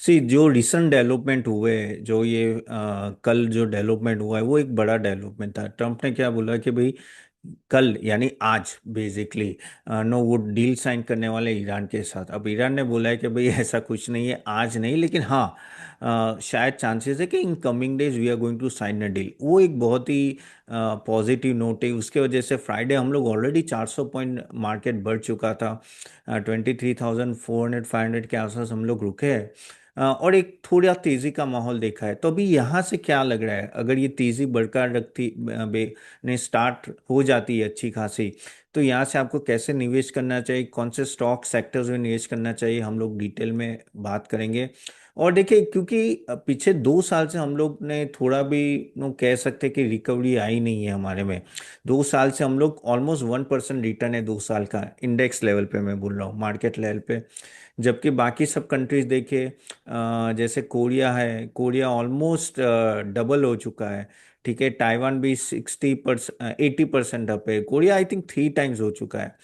सी जो recent development हुए, जो ये कल जो डेवलपमेंट हुआ है वो एक बड़ा डेवलपमेंट था। ट्रम्प ने क्या बोला कि भाई कल यानी आज बेसिकली नो वो डील साइन करने वाले ईरान के साथ। अब ईरान ने बोला है कि भाई ऐसा कुछ नहीं है, आज नहीं, लेकिन हाँ शायद चांसेस है कि in coming days we are going to sign a deal. वो एक बहुत ही पॉजिटिव नोट है। उसके वजह से फ्राइडे हम लोग ऑलरेडी 400 पॉइंट मार्केट बढ़ चुका था। 23,400 500 के आसपास हम लोग रुके हैं। और एक थोड़ा तेजी का माहौल देखा है। तो अभी यहाँ से क्या लग रहा है, अगर ये तेजी बरकरार रखती ने स्टार्ट हो जाती है अच्छी खासी, तो यहाँ से आपको कैसे निवेश करना चाहिए, कौन से स्टॉक सेक्टर्स में निवेश करना चाहिए, हम लोग डिटेल में बात करेंगे। और देखिए क्योंकि पीछे 2 साल से हम लोग ने थोड़ा भी नो कह सकते कि रिकवरी आई नहीं है हमारे में। 2 साल से हम लोग ऑलमोस्ट 1% रिटर्न है 2 साल का, इंडेक्स लेवल पे मैं बोल रहा हूँ, मार्केट लेवल पे। जबकि बाकी सब कंट्रीज देखिए, जैसे कोरिया है, कोरिया ऑलमोस्ट डबल हो चुका है। ठीक है, ताइवान भी 60% 80% अप है, कोरिया आई थिंक 3 टाइम्स हो चुका है।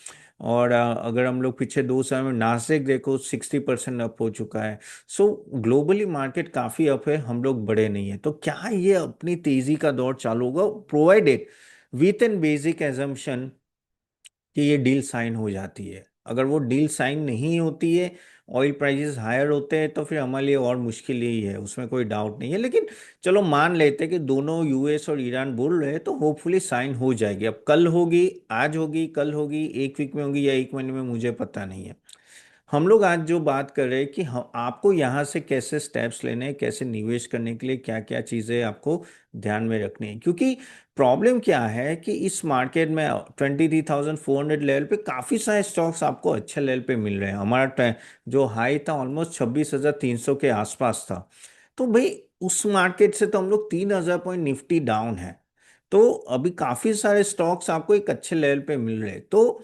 और अगर हम लोग पीछे 2 साल में नास्डेक देखो 60% अप हो चुका है। सो ग्लोबली मार्केट काफी अप है, हम लोग बड़े नहीं है। तो क्या ये अपनी तेजी का दौर चालू होगा, provided with an basic assumption कि ये डील साइन हो जाती है। अगर वो डील साइन नहीं होती है, ऑयल प्राइसेस हायर होते हैं, तो फिर हमारे लिए और मुश्किल ही है, उसमें कोई डाउट नहीं है। लेकिन चलो मान लेते हैं कि दोनों यूएस और ईरान बोल रहे हैं, तो होपफुली साइन हो जाएगी। अब कल होगी, आज होगी, कल होगी, एक वीक में होगी या एक महीने में, मुझे पता नहीं है। हम लोग आज जो बात कर रहे हैं कि हम आपको यहाँ से कैसे स्टेप्स लेने हैं, कैसे निवेश करने के लिए क्या क्या चीज़ें आपको ध्यान में रखनी है। क्योंकि प्रॉब्लम क्या है कि इस मार्केट में 23,400 लेवल पे काफ़ी सारे स्टॉक्स आपको अच्छे लेवल पे मिल रहे हैं। हमारा जो हाई था ऑलमोस्ट 26,300 के आसपास था। तो भाई उस मार्केट से तो हम लोग 3,000 पॉइंट निफ्टी डाउन है। तो अभी काफ़ी सारे स्टॉक्स आपको एक अच्छे लेवल पे मिल रहे हैं। तो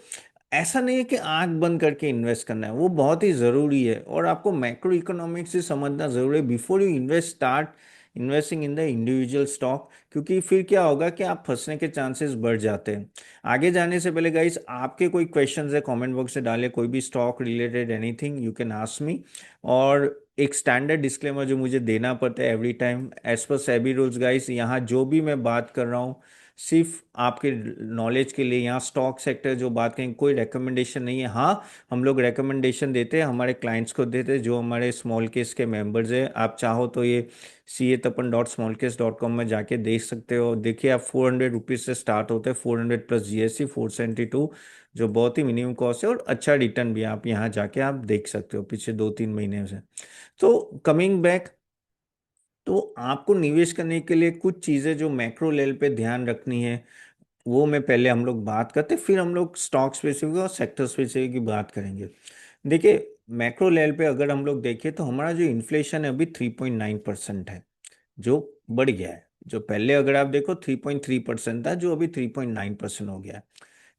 ऐसा नहीं है कि आंख बंद करके इन्वेस्ट करना है, वो बहुत ही ज़रूरी है। और आपको मैक्रो इकोनॉमिक्स से समझना ज़रूरी है before you invest start investing in the individual stock. क्योंकि फिर क्या होगा कि आप फंसने के चांसेस बढ़ जाते हैं। आगे जाने से पहले गाइस, आपके कोई क्वेश्चंस है कमेंट बॉक्स में डालिए, कोई भी stock related anything you can ask me. और एक स्टैंडर्ड डिस्क्लेमर जो मुझे देना पड़ता है every time, as per SEBI rules guys, यहाँ जो भी मैं बात कर रहा हूँ सिर्फ आपके नॉलेज के लिए। यहाँ स्टॉक सेक्टर जो बात करें, कोई रिकमेंडेशन नहीं है। हाँ, हम लोग रिकमेंडेशन देते हैं, हमारे क्लाइंट्स को देते हैं जो हमारे स्मॉल केस के मेंबर्स हैं। आप चाहो तो ये CA-tapan.smallcase.com में जाके देख सकते हो। देखिए आप 400 रुपीज़ से स्टार्ट होते हैं, 400 प्लस GST 472, जो बहुत ही मिनिमम कॉस्ट है और अच्छा रिटर्न भी है। आप यहाँ जाके आप देख सकते हो पिछले 2-3 महीने से। तो कमिंग बैक, तो आपको निवेश करने के लिए कुछ चीज़ें जो मैक्रो लेवल पे ध्यान रखनी है, वो मैं पहले हम लोग बात करते, फिर हम लोग स्टॉक स्पेसिफिक और सेक्टर स्पेसिफिक की बात करेंगे। देखिए मैक्रो लेवल पे अगर हम लोग देखें तो हमारा जो इन्फ्लेशन है अभी 3.9% है, जो बढ़ गया है। जो पहले अगर आप देखो 3.3% था, जो अभी 3.9% हो गया है।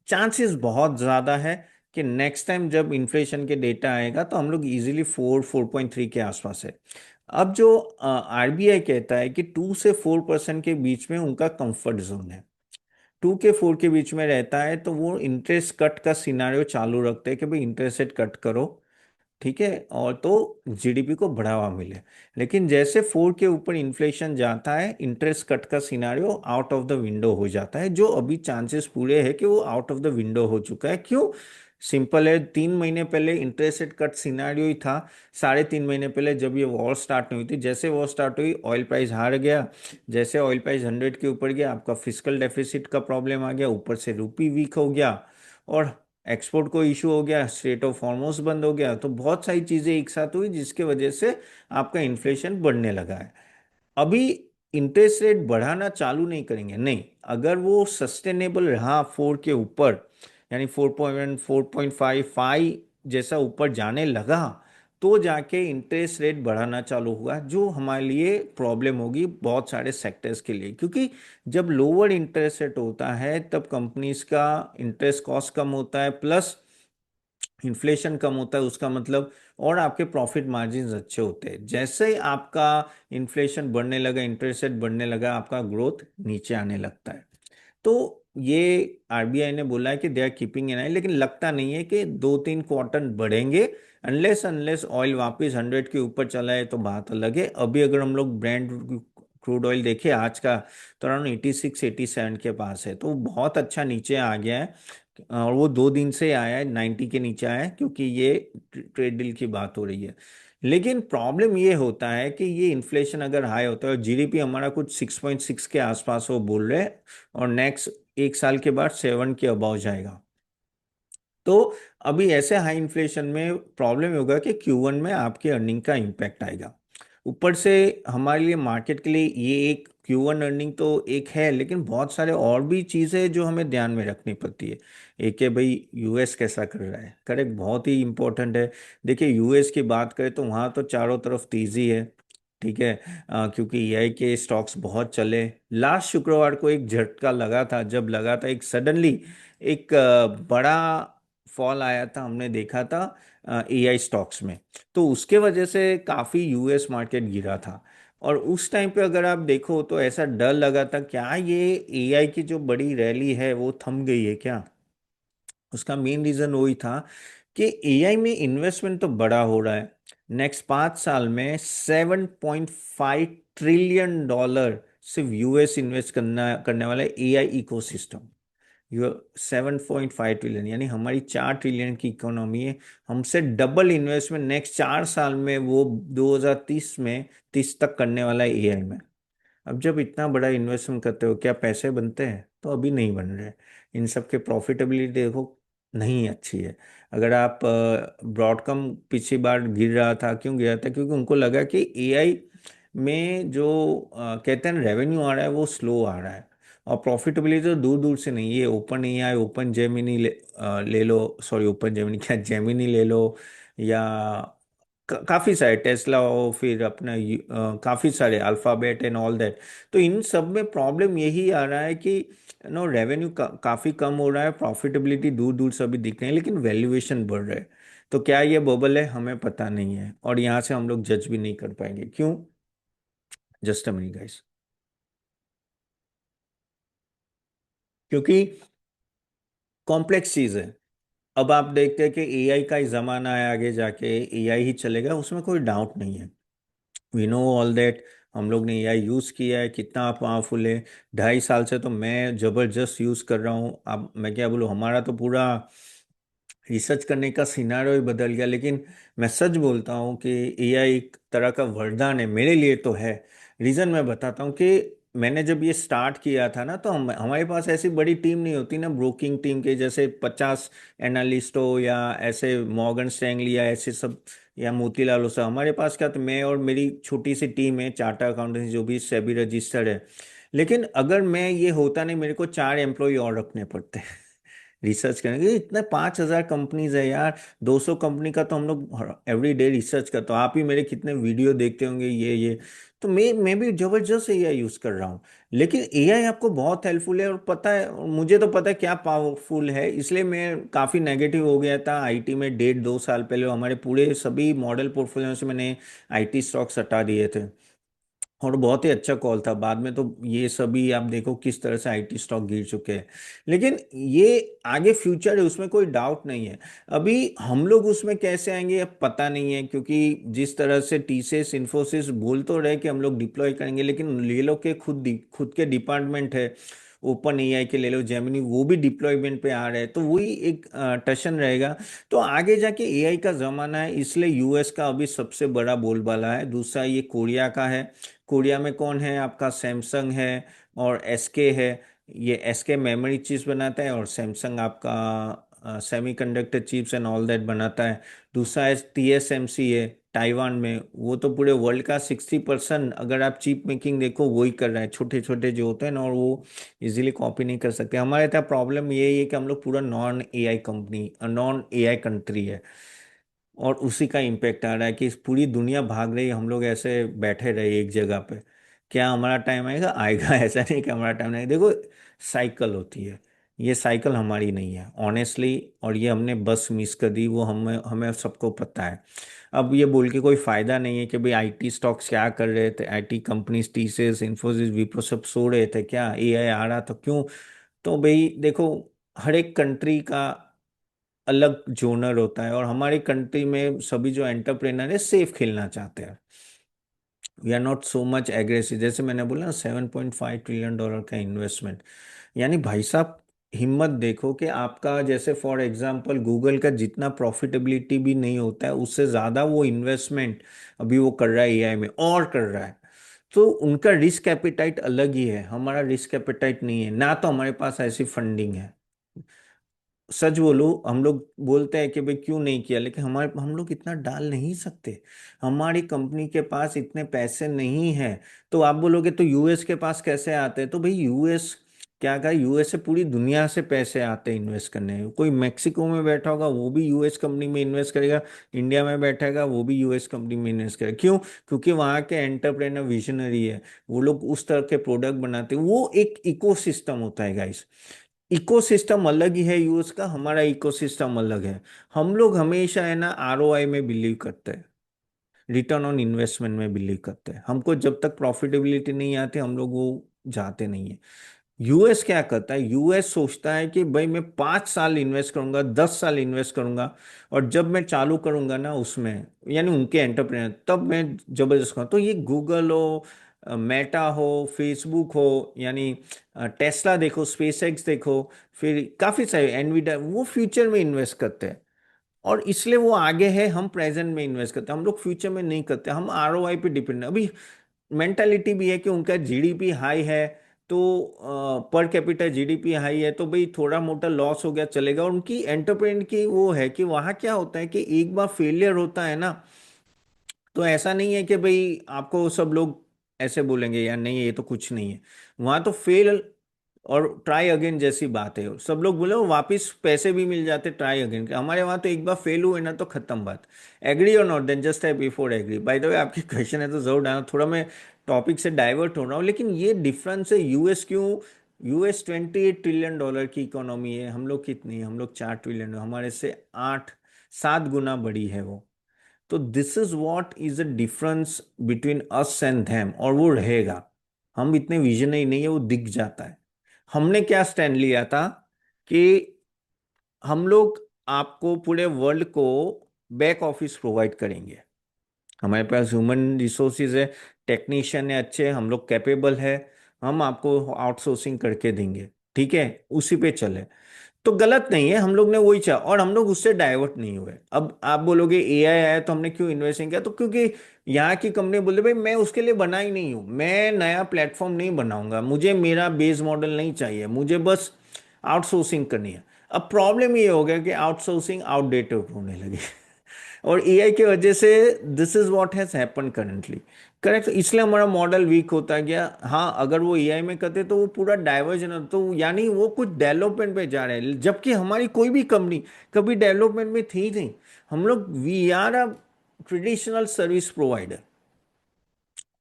चांसेस बहुत ज़्यादा है कि नेक्स्ट टाइम जब इन्फ्लेशन के डेटा आएगा तो हम लोग इजीली 4.3 के आसपास है। अब जो RBI कहता है कि 2 से 4% के बीच में उनका कंफर्ट जोन है, 2 के 4 के बीच में रहता है, तो वो इंटरेस्ट कट का सिनारियो चालू रखते हैं कि भाई इंटरेस्ट रेट कट करो, ठीक है, और तो GDP को बढ़ावा मिले। लेकिन जैसे 4 के ऊपर इन्फ्लेशन जाता है, इंटरेस्ट कट का scenario out of the window हो जाता है, जो अभी चांसेस पूरे है कि वो आउट ऑफ द विंडो हो चुका है। क्यों? सिंपल है, 3 महीने पहले इंटरेस्ट रेट कट सिनारियो ही था। 3.5 महीने पहले जब ये वॉर स्टार्ट नहीं हुई थी, जैसे वॉर स्टार्ट हुई ऑयल प्राइस हार गया। जैसे ऑयल प्राइस 100 के ऊपर गया, आपका फिजिकल डेफिसिट का प्रॉब्लम आ गया, ऊपर से रूपी वीक हो गया, और एक्सपोर्ट को इशू हो गया, स्ट्रेट ऑफ हॉर्मुज बंद हो गया। तो बहुत सारी चीजें एक साथ हुई जिसके वजह से आपका इन्फ्लेशन बढ़ने लगा है। अभी इंटरेस्ट रेट बढ़ाना चालू नहीं करेंगे, नहीं। अगर वो सस्टेनेबल रहा 4 के ऊपर, यानी 4.1 4.55 जैसा ऊपर जाने लगा, तो जाके इंटरेस्ट रेट बढ़ाना चालू हुआ, जो हमारे लिए प्रॉब्लम होगी बहुत सारे सेक्टर्स के लिए। क्योंकि जब लोअर इंटरेस्ट रेट होता है तब कंपनीज का इंटरेस्ट कॉस्ट कम होता है, प्लस इन्फ्लेशन कम होता है, उसका मतलब और आपके प्रॉफिट मार्जिन्स अच्छे होते हैं। जैसे ही आपका इन्फ्लेशन बढ़ने लगा, इंटरेस्ट रेट बढ़ने लगा, आपका ग्रोथ नीचे आने लगता है। तो ये आरबीआई ने बोला है कि दे आर कीपिंग एन आई, लेकिन लगता नहीं है कि 2-3 क्वार्टर बढ़ेंगे। अनलेस अनलेस ऑयल वापस 100 के ऊपर चला है तो बात अलग है। अभी अगर हम लोग ब्रांड क्रूड ऑयल देखें आज का, तो अराउंड 86-87 के पास है, तो बहुत अच्छा नीचे आ गया है। और वो 2 दिन से आया है 90 के नीचे आया है, क्योंकि ये ट्रेड डील की बात हो रही है। लेकिन प्रॉब्लम ये होता है कि ये इन्फ्लेशन अगर हाई होता है और जीडीपी हमारा कुछ 6.6 के आसपास वो बोल रहे हैं, और नेक्स्ट 1 साल के बाद 7 के अबाव जाएगा, तो अभी ऐसे हाई इन्फ्लेशन में प्रॉब्लम होगा कि Q1 में आपके अर्निंग का इम्पैक्ट आएगा। ऊपर से हमारे लिए, मार्केट के लिए, ये एक Q1 अर्निंग तो एक है, लेकिन बहुत सारे और भी चीज़ें जो हमें ध्यान में रखनी पड़ती है। एक है भाई, यूएस कैसा कर रहा है, करेक्ट, बहुत ही इंपॉर्टेंट है। देखिए यूएस की बात करें तो वहाँ तो चारों तरफ तेजी है, ठीक है। क्योंकि एआई के स्टॉक्स बहुत चले। लास्ट शुक्रवार को एक झटका लगा था, जब लगा था एक सडनली एक बड़ा फॉल आया था, हमने देखा था एआई स्टॉक्स में। तो उसके वजह से काफ़ी यूएस मार्केट गिरा था। और उस टाइम पे अगर आप देखो तो ऐसा डर लगा था, क्या ये एआई की जो बड़ी रैली है वो थम गई है क्या। उसका मेन रीज़न वही था कि एआई में इन्वेस्टमेंट तो बड़ा हो रहा है। नेक्स्ट 5 साल में $7.5 ट्रिलियन सिर्फ यूएस इन्वेस्ट करने वाला है एआई इकोसिस्टम। यू 7.5 ट्रिलियन, यानी हमारी 4 ट्रिलियन की इकोनॉमी है। हमसे डबल इन्वेस्टमेंट नेक्स्ट 4 साल में वो 2030 में 30 तक करने वाला है एआई में। अब जब इतना बड़ा इन्वेस्टमेंट करते हो, क्या पैसे बनते हैं? तो अभी नहीं बन रहे। इन सब के प्रॉफिटेबिलिटी देखो, नहीं अच्छी है। अगर आप ब्रॉडकॉम पिछली बार गिर रहा था, क्यों गिरा था? क्योंकि उनको लगा कि एआई में जो कहते हैं रेवेन्यू आ रहा है वो स्लो आ रहा है, और प्रॉफिटेबिलिटी तो दूर दूर से नहीं। ये ओपन एआई, ओपन जेमिनी ले लो, सॉरी ओपन जेमिनी क्या, जेमिनी ले लो, या काफी सारे टेस्ला हो, फिर अपना काफी सारे अल्फाबेट एंड ऑल दैट। तो इन सब में प्रॉब्लम यही आ रहा है कि नो रेवेन्यू काफी कम हो रहा है, प्रॉफिटेबिलिटी दूर दूर से अभी दिख रही है, लेकिन वैल्यूएशन बढ़ रहा है। तो क्या ये बबल है? हमें पता नहीं है, और यहाँ से हम लोग जज भी नहीं कर पाएंगे। क्यों? Just a minute guys. क्योंकि कॉम्प्लेक्स चीज है। अब आप देखते हैं कि एआई का ही जमाना है, आगे जाके एआई ही चलेगा, उसमें कोई डाउट नहीं है। We know all that. हम लोग ने एआई यूज़ किया है, कितना पावरफुल है। 2.5 साल से तो मैं ज़बरदस्त यूज़ कर रहा हूँ। अब मैं क्या बोलूँ, हमारा तो पूरा रिसर्च करने का सिनारियो ही बदल गया। लेकिन मैं सच बोलता हूँ कि एआई एक तरह का वरदान है, मेरे लिए तो है। रीज़न मैं बताता हूँ कि मैंने जब ये स्टार्ट किया था ना, तो हमारे पास ऐसी बड़ी टीम नहीं होती ना, ब्रोकिंग टीम के जैसे 50 एनालिस्ट हो, या ऐसे मॉर्गन स्टैंगली या ऐसे सब, या मोतीलाल ओसवाल। हमारे पास क्या, तो मैं और मेरी छोटी सी टीम है, चार्टर अकाउंटेंट जो भी सेबी रजिस्टर्ड है। लेकिन अगर मैं ये होता नहीं, मेरे को 4 एम्प्लॉय और रखने पड़ते हैं रिसर्च करने के लिए। इतने 5,000 कंपनीज है यार, 200 कंपनी का तो हम लोग एवरी डे रिसर्च करते हो। आप ही मेरे कितने वीडियो देखते होंगे ये। तो मैं भी जबरदस्त एआई यूज कर रहा हूँ। लेकिन एआई आपको बहुत हेल्पफुल है, और पता है, और मुझे तो पता है क्या पावरफुल है, इसलिए मैं काफी नेगेटिव हो गया था आईटी में। 1.5-2 साल पहले हमारे पूरे सभी मॉडल पोर्टफोलियो से मैंने आईटी स्टॉक्स हटा दिए थे। और बहुत ही अच्छा कॉल था। बाद में तो ये सभी आप देखो किस तरह से आईटी स्टॉक गिर चुके हैं। लेकिन ये आगे फ्यूचर है, उसमें कोई डाउट नहीं है। अभी हम लोग उसमें कैसे आएंगे अब पता नहीं है, क्योंकि जिस तरह से टीसीएस इन्फोसिस बोल तो रहे कि हम लोग डिप्लॉय करेंगे, लेकिन ले लो के खुद के डिपार्टमेंट है। ओपन एआई के ले लो, जेमिनी, वो भी डिप्लॉयमेंट पे आ रहे हैं, तो वही एक टशन रहेगा। तो आगे जाके एआई का जमाना है, इसलिए यूएस का अभी सबसे बड़ा बोलबाला है। दूसरा ये कोरिया का है। कोरिया में कौन है? आपका सैमसंग है और एसके है। ये एसके मेमोरी चिप्स बनाता है, और सैमसंग आपका semiconductor chips and all that बनाता है। दूसरा है टीएसएमसी है ताइवान में, वो तो पूरे वर्ल्ड का 60% अगर आप चिप मेकिंग देखो वही कर रहा है, छोटे छोटे जो होते हैं ना, और वो इजीली कॉपी नहीं कर सकते। हमारे यहाँ प्रॉब्लम यही है कि हम लोग पूरा non AI company, non AI country है, और उसी का इम्पेक्ट आ रहा है कि पूरी दुनिया भाग रही है, हम लोग ऐसे बैठे रहे एक जगह पे। क्या हमारा टाइम आएगा? आएगा ऐसा नहीं कि हमारा टाइम नहीं। देखो, साइकिल होती है, ये साइकिल हमारी नहीं है ऑनेस्टली, और ये हमने बस मिस कर दी, वो हमें हमें सबको पता है। अब ये बोल के कोई फायदा नहीं है कि भाई आईटी स्टॉक्स क्या कर रहे थे, IT companies TCS Infosys Wipro सब सो रहे थे क्या, एआई आ रहा तो क्यों तो भाई देखो, हर एक कंट्री का अलग जोनर होता है, और हमारी कंट्री में सभी जो एंटरप्रेनर है सेफ खेलना चाहते हैं। We are not so much aggressive. जैसे मैंने बोला ना, $7.5 ट्रिलियन का इन्वेस्टमेंट, यानी भाई साहब हिम्मत देखो कि आपका, जैसे फॉर एग्जांपल गूगल का जितना प्रॉफिटेबिलिटी भी नहीं होता है, उससे ज़्यादा वो इन्वेस्टमेंट अभी वो कर रहा है एआई में, और कर रहा है। तो उनका रिस्क एपिटाइट अलग ही है, हमारा रिस्क एपिटाइट नहीं है ना, तो हमारे पास ऐसी फंडिंग है। सच बोलो, हम लोग बोलते हैं कि भाई क्यों नहीं किया, लेकिन हमारे हम लोग इतना डाल नहीं सकते, हमारी कंपनी के पास इतने पैसे नहीं हैं। तो आप बोलोगे तो यूएस के पास कैसे आते हैं, तो भाई यूएस क्या कहा, यूएस से पूरी दुनिया से पैसे आते हैं इन्वेस्ट करने। कोई मेक्सिको में बैठा होगा वो भी यूएस कंपनी में इन्वेस्ट करेगा, इंडिया में बैठेगा वो भी यूएस कंपनी में इन्वेस्ट करेगा। क्यों? क्योंकि वहाँ के एंटरप्रेनर विजनरी है, वो लोग उस तरह के प्रोडक्ट बनाते हैं। वो एक इकोसिस्टम होता है गाइस। इकोसिस्टम अलग ही है यूएस का, हमारा इकोसिस्टम अलग है। हम लोग हमेशा है ना आरओआई में बिलीव करते हैं, रिटर्न ऑन इन्वेस्टमेंट में बिलीव करते हैं। हमको जब तक प्रॉफिटेबिलिटी नहीं आती हम लोग वो जाते नहीं है। यूएस क्या करता है, यूएस सोचता है कि भाई मैं 5 साल इन्वेस्ट करूंगा, 10 साल इन्वेस्ट करूंगा, और जब मैं चालू करूंगा ना उसमें, यानी उनके एंटरप्रेन्योर, तब मैं जबरदस्त करूँ। तो ये गूगल हो, मेटा हो, फेसबुक हो, यानी टेस्ला देखो, स्पेसएक्स देखो, फिर काफी सारे एनवीडिया, वो फ्यूचर में इन्वेस्ट करते हैं। और इसलिए वो आगे है, हम प्रेजेंट में इन्वेस्ट करते हैं, हम लोग फ्यूचर में नहीं करते, हम आरओआई पे डिपेंड है। अभी मेंटालिटी भी है कि उनका जीडीपी हाई है, तो पर कैपिटा जीडीपी हाई है, तो भाई थोड़ा मोटा लॉस हो गया चलेगा। और उनकी एंटरप्रेन्योर की वो है कि वहाँ क्या होता है कि एक बार फेलियर होता है ना, तो ऐसा नहीं है कि भाई आपको सब लोग ऐसे बोलेंगे यार नहीं ये तो कुछ नहीं है। वहां तो फेल और ट्राई अगेन जैसी बात है, सब लोग बोले और वापस पैसे भी मिल जाते ट्राई अगेन के। हमारे वहां तो एक बार फेल हुए ना तो खत्म बात। एग्री और नॉट, देन जस्ट है before agree. By the way आपकी क्वेश्चन है तो जरूर डालना, थोड़ा मैं टॉपिक से डाइवर्ट हो रहा हूँ, लेकिन ये डिफरेंस है यूएस क्यों। यूएस $28 ट्रिलियन की इकोनॉमी है, हम लोग कितनी है, हम लोग 4 ट्रिलियन, हमारे से 8-7 गुना बड़ी है वो। तो this is what is the difference between us and them, और वो रहेगा। हम इतने विजनरी नहीं है, वो दिख जाता है। हमने क्या स्टैंड लिया था कि हम लोग आपको पूरे वर्ल्ड को बैक ऑफिस प्रोवाइड करेंगे। हमारे पास ह्यूमन रिसोर्सेज है, टेक्नीशियन है अच्छे, हम लोग कैपेबल है, हम आपको आउटसोर्सिंग करके देंगे। ठीक है, उसी पे चले। तो गलत नहीं है, हम लोग ने वही चाहा और हम लोग उससे डाइवर्ट नहीं हुए। अब आप बोलोगे एआई आया तो हमने क्यों इन्वेस्ट नहीं किया, तो क्योंकि यहाँ की कंपनी बोले भाई मैं उसके लिए बना ही नहीं हूँ, मैं नया प्लेटफॉर्म नहीं बनाऊंगा, मुझे मेरा बेस मॉडल नहीं चाहिए, मुझे बस आउटसोर्सिंग करनी है। अब प्रॉब्लम ये हो गया कि आउटसोर्सिंग आउटडेटेड होने लगी और एआई की वजह से this is what has happen currently. Correct, इसलिए हमारा मॉडल वीक होता गया। हाँ, अगर वो एआई में करते तो वो पूरा डाइवर्जन होता, तो यानी वो कुछ डेवलपमेंट पे जा रहे हैं, जबकि हमारी कोई भी कंपनी कभी डेवलपमेंट में थी ही नहीं। हम लोग we are a traditional service provider.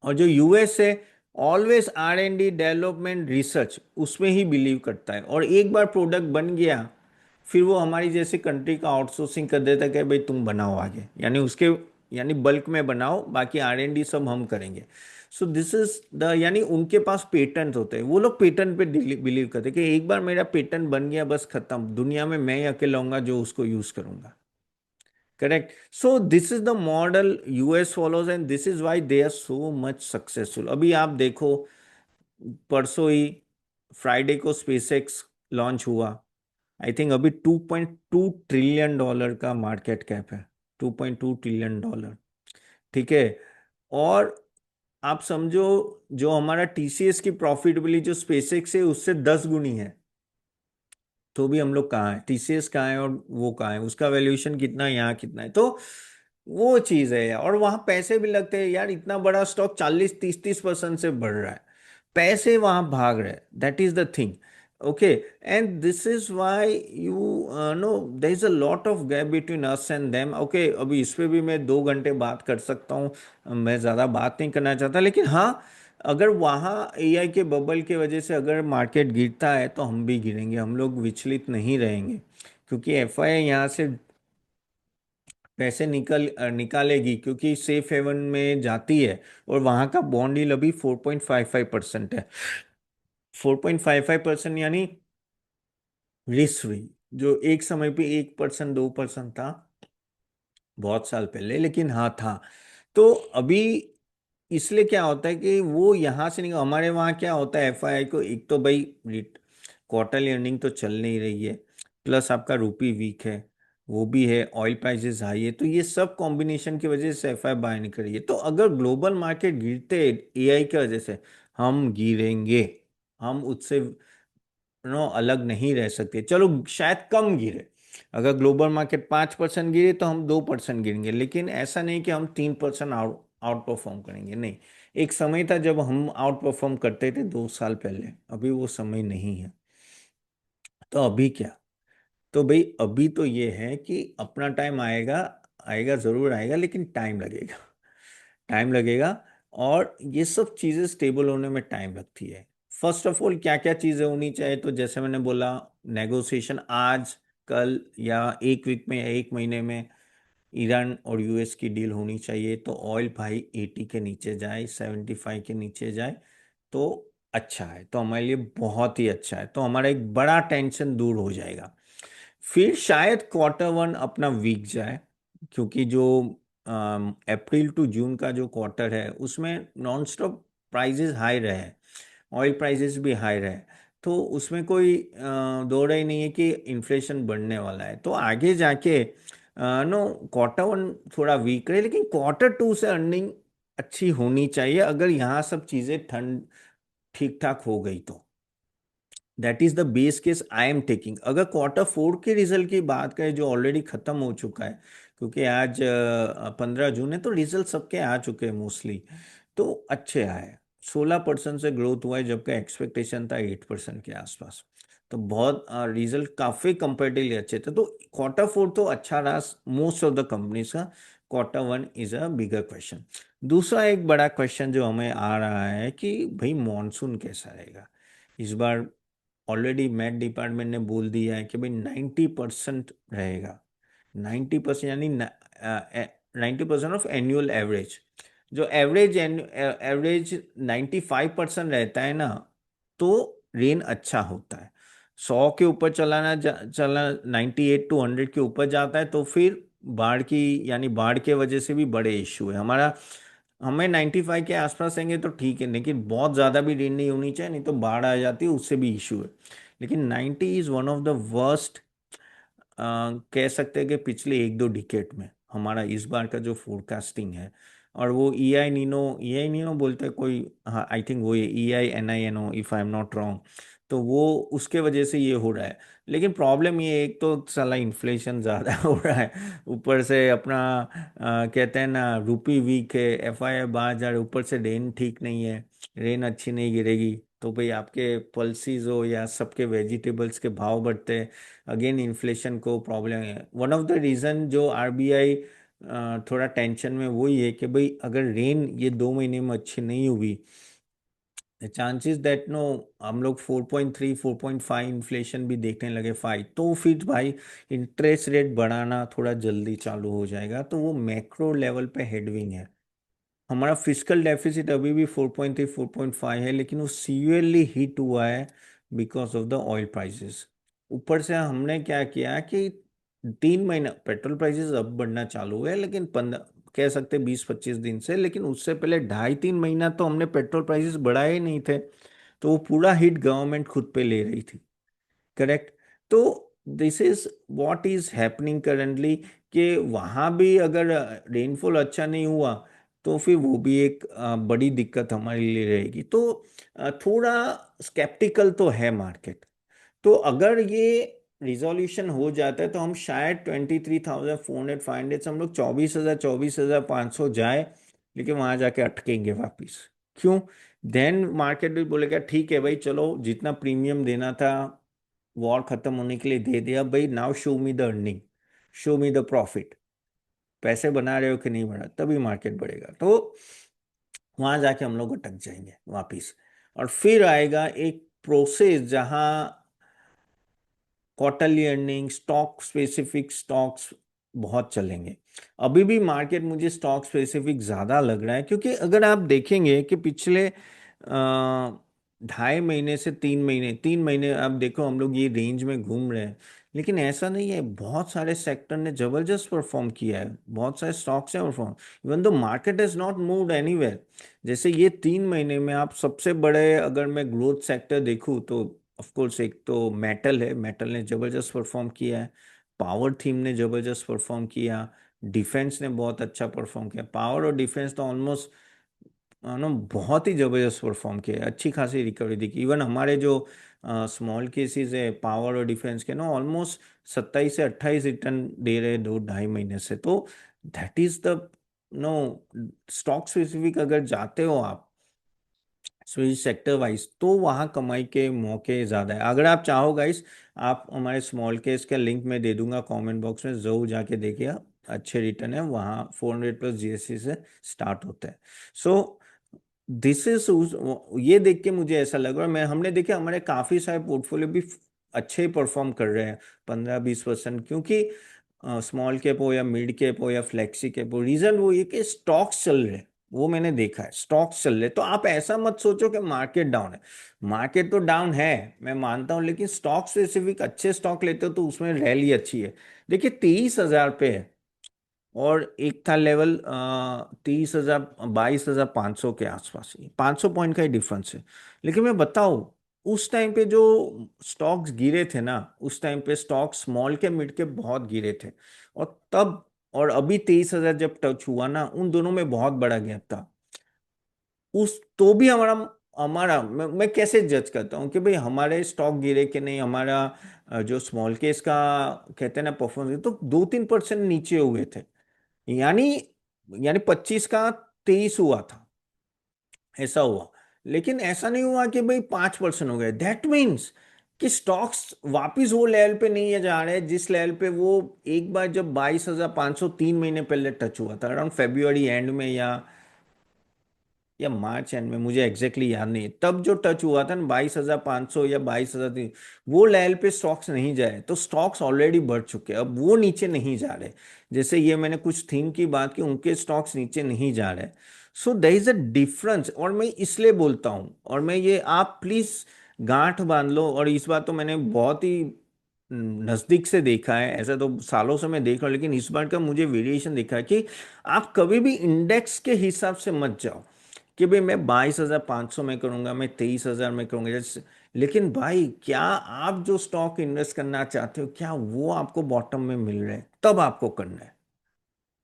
और जो यूएस है, ऑलवेज R&D, डेवलपमेंट, रिसर्च, उसमें ही बिलीव करता है। और एक बार प्रोडक्ट बन गया, फिर वो हमारी जैसी कंट्री का आउटसोर्सिंग कर देता है कि भाई तुम बनाओ आगे, यानी उसके, यानी बल्क में बनाओ, बाकी R&D सब हम करेंगे। सो दिस इज द, यानी उनके पास पेटेंट होते हैं, वो लोग पेटेंट पे बिलीव करते हैं कि एक बार मेरा पेटेंट बन गया बस खत्म, दुनिया में मैं ही अकेला होऊंगा जो उसको यूज करूंगा। Correct. So this is the model US follows and this is why they are so much successful. अभी आप देखो, परसों ही फ्राइडे को स्पेसएक्स लॉन्च हुआ। आई थिंक अभी $2.2 ट्रिलियन का मार्केट कैप है, $2.2 ट्रिलियन। ठीक है। और आप समझो, जो हमारा टीसीएस की प्रॉफिटेबिलिटी जो स्पेसएक्स है उससे 10 गुनी है, तो भी हम लोग कहाँ है, टीसीएस कहाँ है और वो कहाँ है, उसका वैल्यूएशन कितना है, यहाँ कितना है। तो वो चीज है यार, और वहां पैसे भी लगते हैं यार, इतना बड़ा स्टॉक 40-30-30% से बढ़ रहा है, पैसे वहां भाग रहे हैं, that is the thing. Okay, and this is why you know there is a lot of gap between us and them. Okay, अभी इस पे भी मैं 2 घंटे बात कर सकता हूँ, मैं ज्यादा बात नहीं करना चाहता, लेकिन हाँ, अगर वहाँ एआई के बबल की वजह से अगर मार्केट गिरता है तो हम भी गिरेंगे, हम लोग विचलित नहीं रहेंगे, क्योंकि एफआई यहाँ से पैसे निकालेगी, क्योंकि सेफ हेवन में जाती है। और वहाँ का बॉन्ड यील्ड अभी 4.55% है। 4.55% यानी रिस्क फ्री, जो एक समय पे 1% 2% था बहुत साल पहले, लेकिन हाँ था। तो अभी इसलिए क्या होता है कि वो यहाँ से नहीं, हमारे वहाँ क्या होता है एफआईआई को, एक तो भाई क्वार्टरली अर्निंग तो चल नहीं रही है, प्लस आपका रूपी वीक है, वो भी है, ऑयल प्राइसेस हाई है, तो ये सब कॉम्बिनेशन की वजह से एफआई बाय नहीं करिए। तो अगर ग्लोबल मार्केट गिरते एआई की वजह से, हम गिरेंगे, हम उससे नो अलग नहीं रह सकते। चलो शायद कम गिरे, अगर ग्लोबल मार्केट 5% गिरे तो हम 2% गिरेंगे, लेकिन ऐसा नहीं कि हम 3% आउट परफॉर्म करेंगे, नहीं। एक समय था जब हम आउट परफॉर्म करते थे 2 साल पहले, अभी वो समय नहीं है। तो अभी क्या, तो भाई अभी तो ये है कि अपना टाइम आएगा, आएगा जरूर आएगा, लेकिन टाइम लगेगा, टाइम लगेगा। और ये सब चीजें स्टेबल होने में टाइम लगती है। फर्स्ट ऑफ ऑल क्या क्या चीजें होनी चाहिए, तो जैसे मैंने बोला, नेगोशिएशन आज, कल, या एक वीक में या एक महीने में ईरान और यूएस की डील होनी चाहिए, तो ऑयल भाई 80 के नीचे जाए, 75 के नीचे जाए तो अच्छा है, तो हमारे लिए बहुत ही अच्छा है, तो हमारा एक बड़ा टेंशन दूर हो जाएगा। फिर शायद क्वार्टर 1 अपना वीक जाए, क्योंकि जो अप्रैल टू जून का जो क्वार्टर है उसमें नॉन स्टॉप प्राइजेस हाई रहे, ऑयल प्राइजेस भी हाई रहे, तो उसमें कोई दो राय नहीं है कि इन्फ्लेशन बढ़ने वाला है। तो आगे जाके नो, क्वार्टर 1 थोड़ा वीक रहे, लेकिन क्वार्टर 2 से अर्निंग अच्छी होनी चाहिए, अगर यहाँ सब चीज़ें ठंड ठीक ठाक हो गई तो। That is the base case I am taking. अगर क्वार्टर 4 के रिजल्ट की बात करें जो ऑलरेडी खत्म हो चुका है, क्योंकि आज 15 जून है, तो रिजल्ट सबके आ चुके हैं मोस्टली, तो अच्छे आए। 16% से ग्रोथ हुआ है, जबकि एक्सपेक्टेशन था 8% के आसपास, तो बहुत रिजल्ट काफी कंपेरेटिवली अच्छे थे। तो क्वार्टर 4 तो अच्छा रहा मोस्ट ऑफ द कंपनीज का। Quarter 1 is a bigger question. दूसरा एक बड़ा क्वेश्चन जो हमें आ रहा है कि भाई मॉनसून कैसा रहेगा इस बार। ऑलरेडी मैथ डिपार्टमेंट ने बोल दिया है कि भाई 90% रहेगा। 90% यानी 90% ऑफ एनुअल एवरेज। जो एवरेज 95% रहता है ना, तो रेन अच्छा होता है। 100 के ऊपर चला 98 to 100 के ऊपर जाता है, तो फिर बाढ़ की, यानी बाढ़ के वजह से भी बड़े इश्यू है हमारा। हमें 95 के आसपास रहेंगे तो ठीक है, लेकिन बहुत ज़्यादा भी रेन नहीं होनी चाहिए, नहीं तो बाढ़ आ जाती है, उससे भी इशू है। लेकिन 90 is one of the worst, कह सकते हैं कि पिछले एक दो डिकेट में हमारा इस बार का जो फोरकास्टिंग है। और वो ई आई नीनो बोलते हैं कोई, हाँ आई थिंक वो EININO, if I am not wrong. तो वो उसके वजह से ये हो रहा है। लेकिन प्रॉब्लम ये एक तो साला इन्फ्लेशन ज़्यादा हो रहा है, ऊपर से अपना कहते हैं ना रूपी वीक है, एफआई बाहर जा रहे, ऊपर से रेन ठीक नहीं है, रेन अच्छी नहीं गिरेगी, तो भाई आपके पल्सीज हो या सबके वेजिटेबल्स के भाव बढ़ते हैं, अगेन इन्फ्लेशन को प्रॉब्लम है। वन ऑफ द रीज़न जो आरबीआई थोड़ा टेंशन में वही है कि भाई अगर रेन ये 2 महीने में अच्छी नहीं हुई, चांसेस दैट नो हम लोग 4.3 4.5 इन्फ्लेशन भी देखने लगे 5, तो फिर भाई इंटरेस्ट रेट बढ़ाना थोड़ा जल्दी चालू हो जाएगा, तो वो मैक्रो लेवल पे हेडविंग है। हमारा फिजिकल डेफिसिट अभी भी 4.3 4.5 है, लेकिन वो सीवियरली हिट हुआ है because of the oil prices. ऊपर से हमने क्या किया कि 3 महीना पेट्रोल प्राइसेस अब बढ़ना चालू हुए, लेकिन 15 कह सकते 20-25 दिन से, लेकिन उससे पहले 2.5-3 महीना तो हमने पेट्रोल प्राइसेस बढ़ाए ही नहीं थे, तो वो पूरा हिट गवर्नमेंट खुद पे ले रही थी। करेक्ट। तो this is what is happening currently, कि वहाँ भी अगर रेनफॉल अच्छा नहीं हुआ तो फिर वो भी एक बड़ी दिक्कत हमारे लिए रहेगी। तो थोड़ा स्केप्टिकल तो है मार्केट। तो अगर ये रिजोल्यूशन हो जाता है तो हम शायद 23,400 500 से हम लोग 24,000 24,500 जाए, लेकिन वहां जाके अटकेंगे वापिस। क्यों? देन मार्केट भी बोलेगा ठीक है भाई, चलो जितना प्रीमियम देना था वॉर खत्म होने के लिए दे दिया भाई, now show me the earning, show me the profit, पैसे बना रहे हो कि नहीं बना, तभी मार्केट बढ़ेगा। तो वहां जाके हम लोग अटक जाएंगे वापिस। और फिर आएगा एक प्रोसेस जहां quarterly earning, stock specific stocks बहुत चलेंगे। अभी भी मार्केट मुझे स्टॉक स्पेसिफिक ज़्यादा लग रहा है, क्योंकि अगर आप देखेंगे कि पिछले 2.5 महीने से 3 महीने, 3 महीने आप देखो हम लोग ये रेंज में घूम रहे हैं। लेकिन ऐसा नहीं है, बहुत सारे सेक्टर ने जबरदस्त परफॉर्म किया है, बहुत सारे स्टॉक्स हैं perform, even though market is not moved anywhere. जैसे ये 3 महीने में आप सबसे बड़े, अगर मैं ग्रोथ सेक्टर देखूं तो ऑफ कोर्स एक तो मेटल है, मेटल ने जबरदस्त परफॉर्म किया है। पावर थीम ने जबरदस्त परफॉर्म किया। डिफेंस ने बहुत अच्छा परफॉर्म किया, पावर और डिफेंस तो ऑलमोस्ट बहुत ही जबरदस्त परफॉर्म किया है, अच्छी खासी रिकवरी दिखी। इवन हमारे जो स्मॉल केसेस है पावर और डिफेंस के ना, ऑलमोस्ट 27 से 28 रिटर्न दे रहे हैं 2-2.5 महीने से। तो that is the no stock specific, अगर जाते हो आप स्विच सेक्टर वाइज तो वहाँ कमाई के मौके ज़्यादा है। अगर आप चाहो गाइस, आप हमारे स्मॉल केस का लिंक मैं दे दूंगा कमेंट बॉक्स में, ज़रूर जाके देखिए आप, अच्छे रिटर्न है वहाँ, 400 प्लस जीएसटी से स्टार्ट होता है। सो दिस इज, ये देख के मुझे ऐसा लग रहा है, मैं हमने देखे हमारे काफ़ी सारे पोर्टफोलियो भी अच्छे परफॉर्म कर रहे हैं, 15-20%, क्योंकि स्मॉल कैप हो या मिड कैप हो या फ्लेक्सी कैप हो, रीजन वो ये कि स्टॉक्स चल रहे हैं। वो मैंने देखा है, स्टॉक्स चल रहे, तो आप ऐसा मत सोचो कि मार्केट डाउन है। मार्केट तो डाउन है, मैं मानता हूं, लेकिन स्टॉक स्पेसिफिक अच्छे स्टॉक लेते हो तो उसमें रैली अच्छी है। देखिए 23,000 पे है, और एक था लेवल 30,000, 22,500 के आसपास ही, 500 पॉइंट का ही डिफरेंस है। लेकिन मैं बताऊं, उस टाइम पे जो स्टॉक्स गिरे थे ना, उस टाइम पे स्टॉक स्मॉल के मिड के बहुत गिरे थे, और तब और अभी 23,000 जब टच हुआ ना, उन दोनों में बहुत बड़ा गैप था। उस तो भी हमारा हमारा मैं कैसे जज करता हूँ कि भाई हमारे स्टॉक गिरे कि नहीं, हमारा जो स्मॉल केस का कहते हैं ना परफॉर्मेंस, तो 2-3% नीचे हुए थे। यानी यानी 25 का 23 हुआ था, ऐसा हुआ। लेकिन ऐसा नहीं हुआ कि भाई 5% हो गए, दैट मीन्स कि स्टॉक्स वापिस वो लेवल पे नहीं जा रहे जिस लेवल पे वो एक बार जब 22,500 3 महीने पहले टच हुआ था, अराउंड फेब्रुअरी एंड में या मार्च एंड में, मुझे एग्जैक्टली याद नहीं, तब जो टच हुआ था ना 22,500 या 22,000, वो लेवल पे स्टॉक्स नहीं जाए, तो स्टॉक्स ऑलरेडी बढ़ चुके हैं, अब वो नीचे नहीं जा रहे। जैसे ये मैंने कुछ थीम की बात की, उनके स्टॉक्स नीचे नहीं जा रहे। So there is a difference, और मैं इसलिए बोलता हूँ, और मैं ये, आप प्लीज गांठ बांध लो, और इस बार तो मैंने बहुत ही नजदीक से देखा है, ऐसा तो सालों से मैं देख रहा हूँ, लेकिन इस बार का मुझे वेरिएशन दिखा है कि आप कभी भी इंडेक्स के हिसाब से मत जाओ कि भाई मैं 22,500 में करूंगा, मैं 23,000 में करूंगा, जैसे। लेकिन भाई क्या आप जो स्टॉक इन्वेस्ट करना चाहते हो, क्या वो आपको बॉटम में मिल रहे हैं, तब आपको करना है।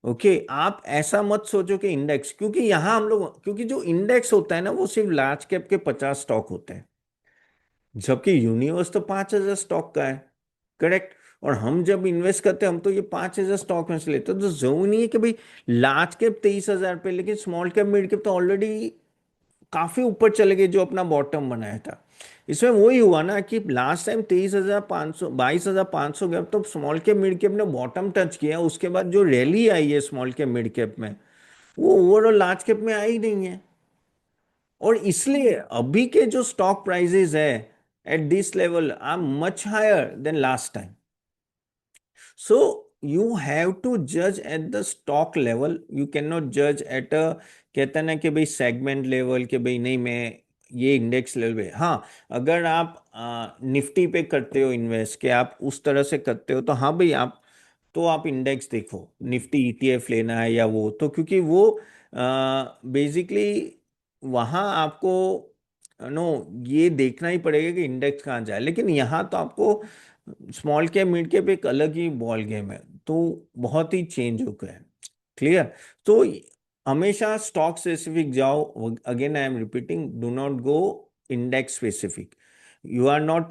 ओके, आप ऐसा मत सोचो कि इंडेक्स, क्योंकि यहां हम लोग, क्योंकि जो इंडेक्स होता है ना वो सिर्फ लार्ज कैप के 50 स्टॉक होते हैं, जबकि यूनिवर्स तो 5,000 स्टॉक का है। करेक्ट। और हम जब इन्वेस्ट करते हैं, हम तो ये 5,000 स्टॉक में से लेते हैं, तो जरूरी नहीं है कि भाई लार्ज कैप 23,000 पे, लेकिन स्मॉल कैप मिड कैप तो ऑलरेडी काफी ऊपर चले गए जो अपना बॉटम बनाया था। इसमें वही हुआ ना कि लास्ट टाइम 23,500 22,500 गया, तो स्मॉल कैप मिड कैप ने बॉटम टच किया, उसके बाद जो रैली आई है स्मॉल कैप मिड कैप में, वो ओवरऑल लार्ज कैप में आई नहीं है। और इसलिए अभी के जो स्टॉक प्राइजेस है at this level are much higher than last time. So you have to जज at the stock level, you can not जज एट अ, कहते हैं ना कि भाई सेगमेंट लेवल, कि भाई नहीं मैं ये इंडेक्स लेवल पे। हाँ, अगर आप निफ्टी पे करते हो इन्वेस्ट, कि आप उस तरह से करते हो, तो हाँ भाई आप, तो आप इंडेक्स देखो, निफ्टी ईटीएफ लेना है या वो, तो क्योंकि वो बेसिकली वहाँ आपको नो ये देखना ही पड़ेगा कि इंडेक्स कहाँ जाए। लेकिन यहाँ तो आपको स्मॉल कैप मिड कैप एक अलग ही बॉल गेम है, तो बहुत ही चेंज हो गया है। क्लियर। तो हमेशा स्टॉक स्पेसिफिक जाओ, again I am repeating, do not go index specific. You are not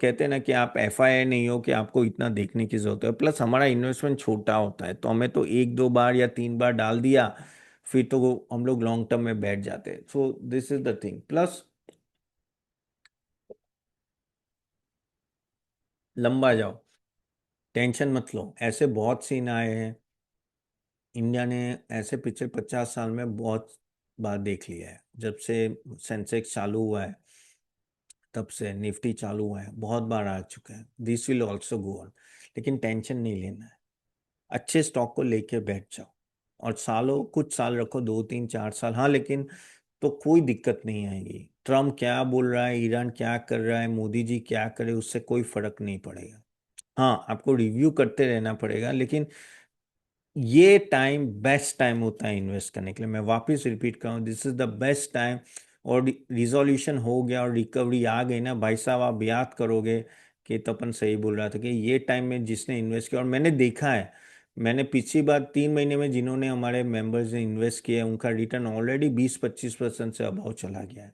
कहते हैं ना कि आप एफआईआई नहीं हो कि आपको इतना देखने की जरूरत है। प्लस हमारा इन्वेस्टमेंट छोटा होता है, तो हमें तो 1-2 बार या 3 बार डाल दिया, फिर तो हम लोग लॉन्ग टर्म में बैठ जाते हैं। सो this is the thing. Plus लंबा जाओ, टेंशन मत लो, ऐसे बहुत सीन आए हैं, इंडिया ने ऐसे पिछले 50 साल में बहुत बार देख लिया है। जब से सेंसेक्स चालू हुआ है, तब से निफ्टी चालू हुआ है, बहुत बार आ चुका है, this will also go on. लेकिन टेंशन नहीं लेना है, अच्छे स्टॉक को लेके बैठ जाओ, और सालों कुछ साल रखो, 2-3-4 साल, हाँ, लेकिन तो कोई दिक्कत नहीं आएगी। ट्रम्प क्या बोल रहा है, ईरान क्या कर रहा है, मोदी जी क्या करे, उससे कोई फर्क नहीं पड़ेगा। हाँ, आपको रिव्यू करते रहना पड़ेगा, लेकिन ये टाइम बेस्ट टाइम होता है इन्वेस्ट करने के लिए। मैं वापस रिपीट कर रहा हूँ, this is the best time. और रिजोल्यूशन हो गया और रिकवरी आ गई ना भाई साहब, आप याद करोगे कि तपन सही बोल रहा था कि ये टाइम में जिसने इन्वेस्ट किया, और मैंने देखा है, मैंने पिछली बार 3 महीने में जिन्होंने हमारे मेंबर्स ने इन्वेस्ट किया उनका रिटर्न ऑलरेडी 20-25% से अभाव चला गया है।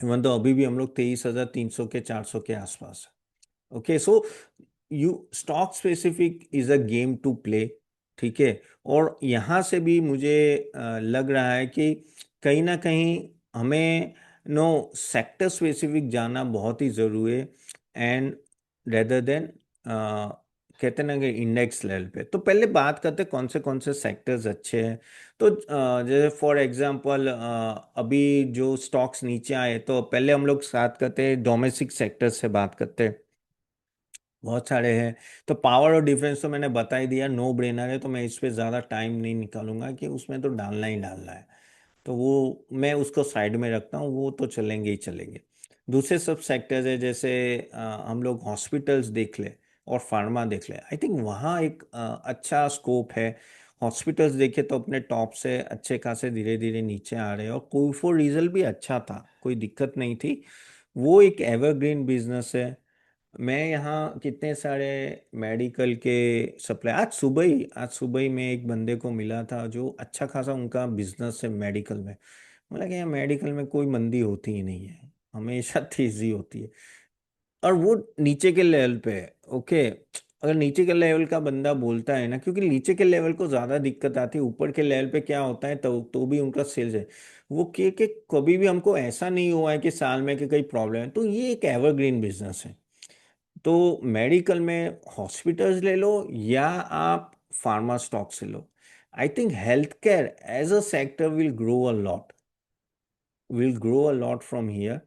इवन तो अभी भी हम लोग 23,300 के 400 के आसपास है। Okay, so you stock specific is a game to play. ठीक है। और यहाँ से भी मुझे लग रहा है कि कहीं ना कहीं हमें नो सेक्टर स्पेसिफिक जाना बहुत ही जरूरी है, एंड रेदर देन कहते हैं ना कि इंडेक्स लेवल पे। तो पहले बात करते हैं कौन से सेक्टर्स अच्छे हैं। तो जैसे फॉर एग्जांपल अभी जो स्टॉक्स नीचे आए, तो पहले हम लोग बात करते हैं डोमेस्टिक सेक्टर से बात करते हैं। बहुत सारे हैं। तो पावर और डिफेंस तो मैंने बता ही दिया, नो ब्रेनर है, तो मैं इस पे ज़्यादा टाइम नहीं निकालूंगा कि उसमें तो डालना ही डालना है। तो वो मैं उसको साइड में रखता हूँ, वो तो चलेंगे ही चलेंगे। दूसरे सब सेक्टर्स है, जैसे हम लोग हॉस्पिटल्स देख ले और फार्मा देख ले, आई थिंक वहाँ एक अच्छा स्कोप है। हॉस्पिटल्स देखे तो अपने टॉप से अच्छे खासे धीरे धीरे नीचे आ रहे हैं, और कोई फॉर रिजल्ट भी अच्छा था, कोई दिक्कत नहीं थी। वो एक एवरग्रीन बिजनेस है। मैं यहाँ कितने सारे मेडिकल के सप्लाई, आज सुबह ही मैं एक बंदे को मिला था जो अच्छा खासा उनका बिजनेस है मेडिकल में। मतलब कि यहाँ मेडिकल में कोई मंदी होती ही नहीं है, हमेशा तेजी होती है। और वो नीचे के लेवल पे है। ओके, अगर नीचे के लेवल का बंदा बोलता है ना, क्योंकि नीचे के लेवल को ज्यादा दिक्कत आती है, ऊपर के लेवल पे क्या होता है तो भी उनका सेल्स है। वो कि कभी भी हमको ऐसा नहीं हुआ है कि साल में कि कई प्रॉब्लम है, तो ये एक एवरग्रीन बिजनेस है। तो मेडिकल में हॉस्पिटल्स ले लो या आप फार्मा स्टॉक से लो, I think health care as a sector will grow a lot from here.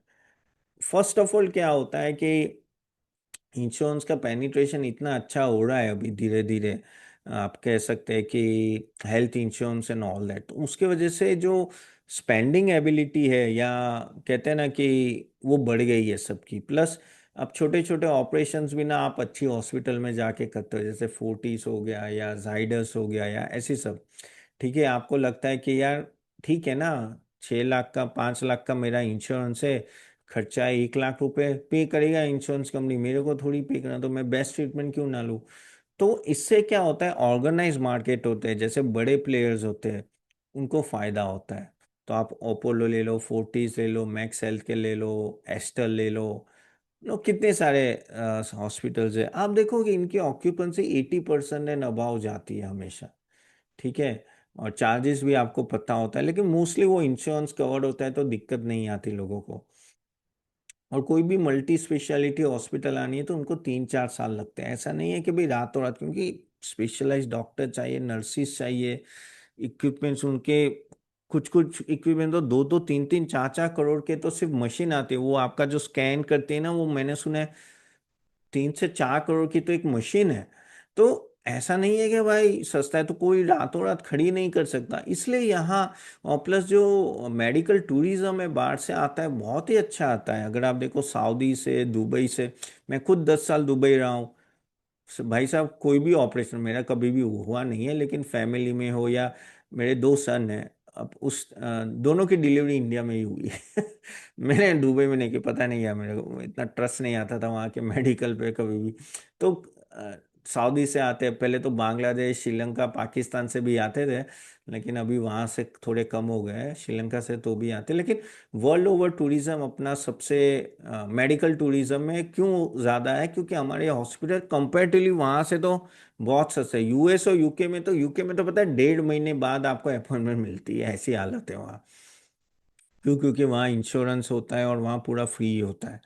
First of all क्या होता है कि इंश्योरेंस का पेनिट्रेशन इतना अच्छा हो रहा है अभी धीरे धीरे, आप कह सकते हैं कि health insurance and all that, तो उसके वजह से जो स्पेंडिंग एबिलिटी है, या कहते हैं ना कि वो बढ़ गई है सबकी। प्लस अब छोटे छोटे ऑपरेशंस भी ना आप अच्छी हॉस्पिटल में जाके करते हो, जैसे फोर्टिस हो गया या जाइडस हो गया या ऐसी सब। ठीक है, आपको लगता है कि यार ठीक है ना, 6 लाख का 5 लाख का मेरा इंश्योरेंस है, खर्चा 1 लाख रुपए पे करेगा इंश्योरेंस कंपनी, मेरे को थोड़ी पे करना, तो मैं बेस्ट ट्रीटमेंट क्यों ना लूँ। तो इससे क्या होता है, ऑर्गेनाइज मार्केट होते हैं, जैसे बड़े प्लेयर्स होते हैं, उनको फायदा होता है। तो आप ओपोलो ले लो, फोर्टिस ले लो, मैक्स हेल्थ के ले लो, एस्टर ले लो, कितने सारे हॉस्पिटल्स है, आप देखोगे इनकी ऑक्यूपेंसी 80% एंड अबाव जाती है हमेशा। ठीक है। और चार्जेस भी आपको पता होता है, लेकिन मोस्टली वो इंश्योरेंस कवर्ड होता है, तो दिक्कत नहीं आती लोगों को। और कोई भी मल्टी स्पेशलिटी हॉस्पिटल आनी है तो उनको 3-4 साल लगते हैं, ऐसा नहीं है कि भाई रातों रात, क्योंकि स्पेशलाइज्ड डॉक्टर चाहिए, नर्सिस चाहिए, इक्विपमेंट्स उनके, कुछ कुछ इक्विपमेंट तो 2-2 3-3 4-4 करोड़ के तो सिर्फ मशीन आती है, वो आपका जो स्कैन करते हैं ना, वो मैंने सुना है 3 से 4 करोड़ की तो एक मशीन है। तो ऐसा नहीं है कि भाई सस्ता है तो कोई रातों रात खड़ी नहीं कर सकता, इसलिए यहाँ। और प्लस जो मेडिकल टूरिज्म है बाहर से आता है, बहुत ही अच्छा आता है। अगर आप देखो सऊदी से, दुबई से, मैं खुद 10 साल दुबई रहा हूँ। भाई साहब, कोई भी ऑपरेशन मेरा कभी भी हुआ नहीं है, लेकिन फैमिली में हो या मेरे 2 सन हैं, अब दोनों की डिलीवरी इंडिया में ही हुई है। मैंने दुबई में नहीं, कि पता नहीं है, मेरे को इतना ट्रस्ट नहीं आता था वहाँ के मेडिकल पे कभी भी। तो अ, सऊदी से आते हैं, पहले तो बांग्लादेश, श्रीलंका, पाकिस्तान से भी आते थे, लेकिन अभी वहाँ से थोड़े कम हो गए हैं, श्रीलंका से तो भी आते, लेकिन वर्ल्ड ओवर टूरिज्म अपना सबसे, मेडिकल टूरिज्म में क्यों ज़्यादा है, क्योंकि हमारे हॉस्पिटल कंपेरेटिवली वहाँ से तो बहुत सस्ते है। यूएस और यूके में तो पता है 1.5 महीने बाद आपको अपॉइंटमेंट मिलती है, ऐसी हालत है वहाँ। क्यों? क्योंकि वहाँ इंश्योरेंस होता है और वहाँ पूरा फ्री होता है,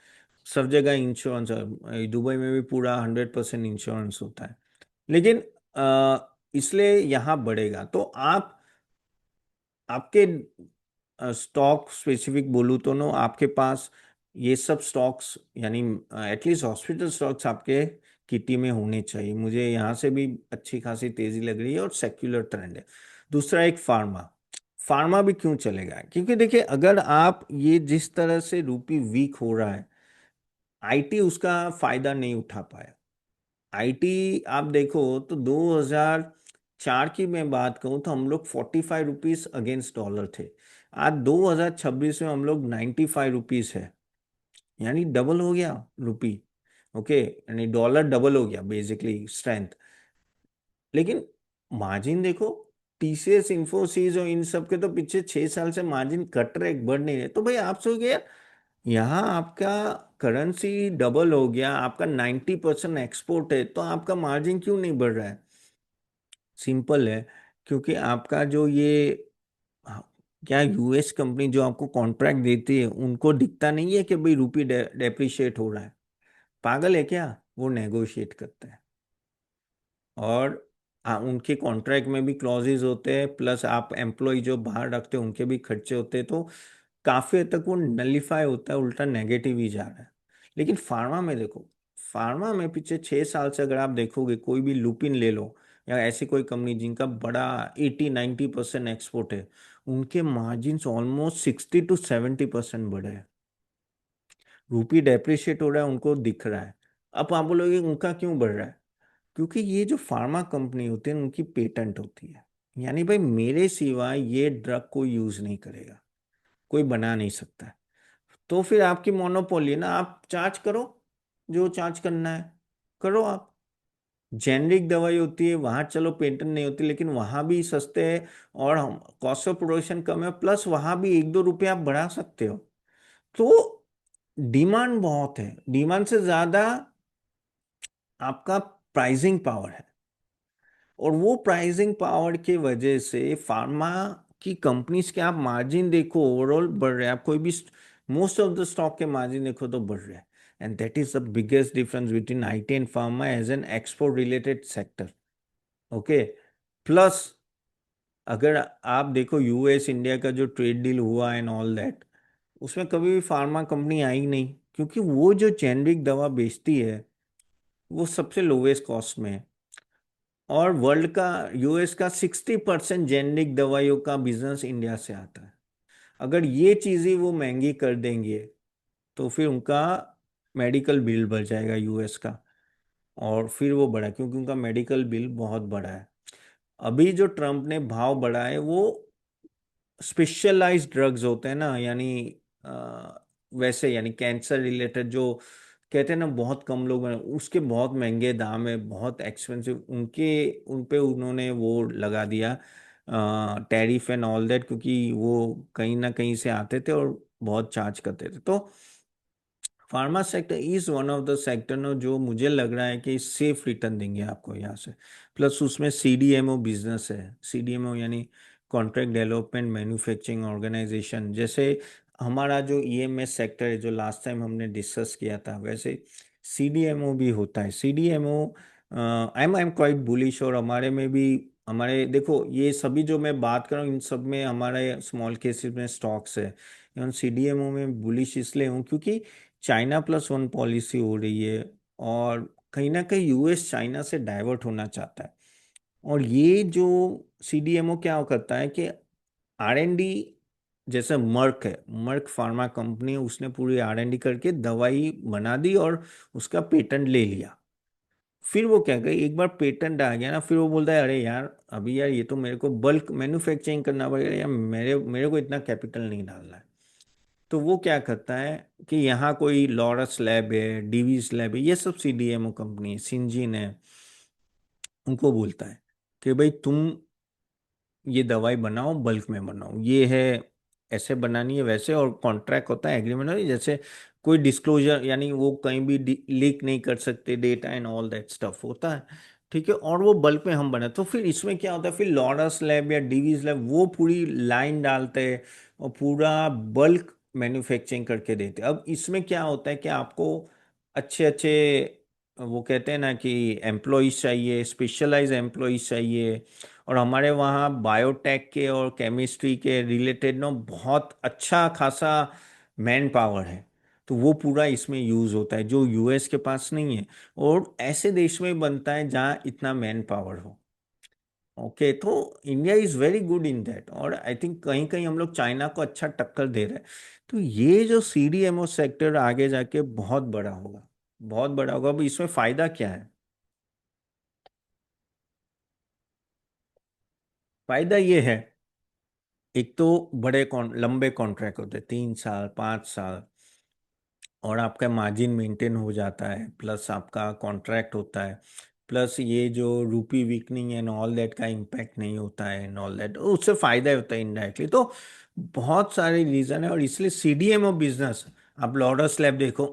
सब जगह इंश्योरेंस है, दुबई में भी पूरा 100% इंश्योरेंस होता है। लेकिन इसलिए यहाँ बढ़ेगा, तो आप आपके स्टॉक स्पेसिफिक बोलूँ तो नो, आपके पास ये सब स्टॉक्स, यानी एटलीस्ट हॉस्पिटल स्टॉक्स आपके किटी में होने चाहिए। मुझे यहाँ से भी अच्छी खासी तेजी लग रही है और सेक्युलर ट्रेंड है। दूसरा एक फार्मा। फार्मा भी क्यों चलेगा, क्योंकि देखिए अगर आप ये जिस तरह से रूपी वीक हो रहा है, आईटी उसका फायदा नहीं उठा पाया। आईटी आप देखो तो 2004 की मैं बात कहूँ तो हम लोग 45 रुपीज अगेंस्ट डॉलर थे। आज 2026 में हम लोग 95 रुपीज है, यानी डबल हो गया रुपी। ओके, यानी डॉलर डबल हो गया बेसिकली स्ट्रेंथ। लेकिन मार्जिन देखो, टीसीएस इंफोसिस और इन सब के तो पिछले 6 साल से मार्जिन कट रहे, बढ़ नहीं रहे। तो भाई आप सोचिए यार, यहाँ आपका करेंसी डबल हो गया, आपका 90% एक्सपोर्ट है, तो आपका मार्जिन क्यों नहीं बढ़ रहा है? सिंपल है, क्योंकि आपका जो ये हाँ, क्या यूएस कंपनी जो आपको कॉन्ट्रैक्ट देती है उनको दिखता नहीं है कि भाई रूपी डेप्रिशिएट हो रहा है? पागल है क्या? वो नेगोशिएट करते हैं। और उनके कॉन्ट्रैक्ट में भी क्लॉजेज होते हैं, प्लस आप एम्प्लॉय जो बाहर रखते हैं उनके भी खर्चे होते हैं, तो काफी हद तक वो नलीफाई होता है, उल्टा नेगेटिव ही जा रहा है। लेकिन फार्मा में देखो, फार्मा में पिछले 6 साल से अगर आप देखोगे, कोई भी लुपिन ले लो या ऐसी कोई कंपनी जिनका बड़ा 80-90% एक्सपोर्ट है, उनके मार्जिन ऑलमोस्ट 60-70% बढ़े हैं। रूपी डेप्रिशिएट हो रहा है, उनको दिख रहा है। अब आप बोलोगे उनका क्यों बढ़ रहा है? क्योंकि ये जो फार्मा कंपनी होती है उनकी पेटेंट होती है, यानी भाई मेरे सिवाय ये ड्रग कोई यूज नहीं करेगा, कोई बना नहीं सकता है। तो फिर आपकी मोनोपोली है ना, आप चार्ज करो, जो चार्ज करना है करो आप। जेनरिक दवाई होती है वहां चलो पेटेंट नहीं होती, लेकिन वहां भी सस्ते है और हम कॉस्ट ऑफ प्रोडक्शन कम है, प्लस वहां भी 1-2 रुपये आप बढ़ा सकते हो। तो डिमांड बहुत है, डिमांड से ज्यादा आपका प्राइसिंग पावर है। और वो प्राइसिंग पावर की वजह से फार्मा की कंपनीज के आप मार्जिन देखो ओवरऑल बढ़ रहे हैं, आप कोई भी मोस्ट ऑफ द स्टॉक के मार्जिन देखो तो बढ़ रहे हैं। And that is the biggest difference between IT and pharma as an export related sector. Okay, plus अगर आप देखो यूएस इंडिया का जो ट्रेड डील हुआ एंड ऑल दैट, उसमें कभी भी फार्मा कंपनी आई नहीं, क्योंकि वो जो जेनरिक दवा बेचती है वो सबसे लोवेस्ट कॉस्ट में है। और वर्ल्ड का, यूएस का 60% जेनरिक दवाइयों का बिजनेस इंडिया से आता है। अगर ये चीजें वो महंगी कर देंगे तो फिर उनका मेडिकल बिल बढ़ जाएगा यूएस का, और फिर वो बढ़ा, क्योंकि उनका मेडिकल बिल बहुत बड़ा है। अभी जो ट्रम्प ने भाव बढ़ाए वो स्पेशलाइज्ड ड्रग्स होते हैं ना, यानी वैसे यानी कैंसर रिलेटेड जो कहते हैं ना बहुत कम लोग हैं, उसके बहुत महंगे दाम है, बहुत एक्सपेंसिव उनके, उन पे उन्होंने वो लगा दिया टैरिफ एंड ऑल दैट, क्योंकि वो कहीं ना कहीं से आते थे और बहुत चार्ज करते थे। तो pharma sector is one of the sector ना जो मुझे लग रहा है कि सेफ रिटर्न देंगे आपको यहाँ से। प्लस उसमें सीडीएमओ बिजनेस है, सीडीएमओ यानी कॉन्ट्रैक्ट डेवलपमेंट मैन्युफैक्चरिंग ऑर्गेनाइजेशन। जैसे हमारा जो ईएमएस सेक्टर है जो लास्ट टाइम हमने डिस्कस किया था, वैसे सीडीएमओ भी होता है। CDMO I am quite bullish, और हमारे में भी, हमारे देखो ये सभी जो मैं बात कर रहा हूँ इन सब में हमारे स्मॉल केसेस में स्टॉक्स है। सीडीएमओ में बुलिश इसलिए हूँ क्योंकि चाइना+1 पॉलिसी हो रही है, और कहीं ना कहीं यूएस चाइना से डाइवर्ट होना चाहता है। और ये जो सीडीएमओ क्या करता है कि आरएनडी, जैसे मर्क है, मर्क फार्मा कंपनी, उसने पूरी आरएनडी करके दवाई बना दी और उसका पेटेंट ले लिया। फिर वो क्या करे, एक बार पेटेंट आ गया ना, फिर वो बोलता है अरे यार अभी यार ये तो मेरे को बल्क मैन्युफैक्चरिंग करना पड़ेगा, यार मेरे मेरे को इतना कैपिटल नहीं डालना है। तो वो क्या करता है कि यहाँ कोई लॉरस लैब है, डीवीस लैब है, ये सब सीडीएमओ कंपनी है, सिंजीन है, उनको बोलता है कि भाई तुम ये दवाई बनाओ, बल्क में बनाओ, ये है ऐसे बनानी है वैसे, और कॉन्ट्रैक्ट होता है, एग्रीमेंट होता है, जैसे कोई डिस्क्लोजर, यानी वो कहीं भी लीक नहीं कर सकते data and all that stuff होता है। ठीक है, और वो बल्क में हम बना, तो फिर इसमें क्या होता है, फिर लॉरस लैब या डीवीज लैब वो पूरी लाइन डालते हैं और पूरा बल्क मैन्युफैक्चरिंग करके देते हैं। अब इसमें क्या होता है कि आपको अच्छे अच्छे, वो कहते हैं ना कि एम्प्लॉयज चाहिए, स्पेशलाइज एम्प्लॉयज चाहिए। और हमारे वहाँ बायोटेक के और केमिस्ट्री के रिलेटेड ना बहुत अच्छा खासा मैन पावर है, तो वो पूरा इसमें यूज़ होता है जो यूएस के पास नहीं है, और ऐसे देश में बनता है जहाँ इतना मैन पावर हो। ओके, तो India is very good in that, और आई थिंक कहीं कहीं हम लोग चाइना को अच्छा टक्कर दे रहे हैं। तो ये जो सीडीएमओ सेक्टर आगे जाके बहुत बड़ा होगा, बहुत बड़ा होगा। अब इसमें फायदा क्या है? फायदा ये है, एक तो लंबे कॉन्ट्रैक्ट होते हैं, 3 साल 5 साल, और आपका मार्जिन मेंटेन हो जाता है, प्लस आपका कॉन्ट्रैक्ट होता है, प्लस ये जो रूपी वीकनिंग एंड ऑल दैट का इम्पैक्ट नहीं होता है एंड ऑल दैट, उससे फायदा ही होता है इनडायरेक्टली। तो बहुत सारे रीजन है, और इसलिए सीडीएमओ बिजनेस, आप लॉरस लैब देखो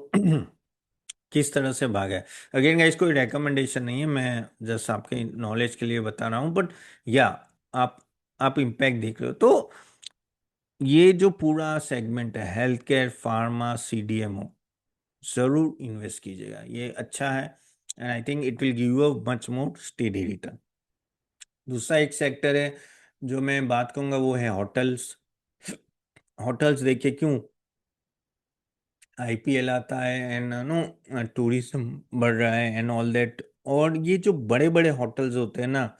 किस तरह से भागा है। अगेन गाइस, कोई रेकमेंडेशन नहीं है, मैं जस्ट आपके नॉलेज के लिए बता रहा हूँ, बट या आप आप इम्पैक्ट देख रहे हो। तो ये जो पूरा सेगमेंट है, हेल्थ केयर, फार्मा, सीडीएमओ, जरूर इन्वेस्ट कीजिएगा, ये अच्छा है, and I think it will give you much more steady return. दूसरा एक सेक्टर है जो मैं बात करूंगा, वो है होटल्स। होटल्स देखिए, क्यों आईपीएल आता है एंड नो टूरिज्म बढ़ रहा है एंड ऑल दैट, और ये जो बड़े बड़े होटल्स होते हैं ना,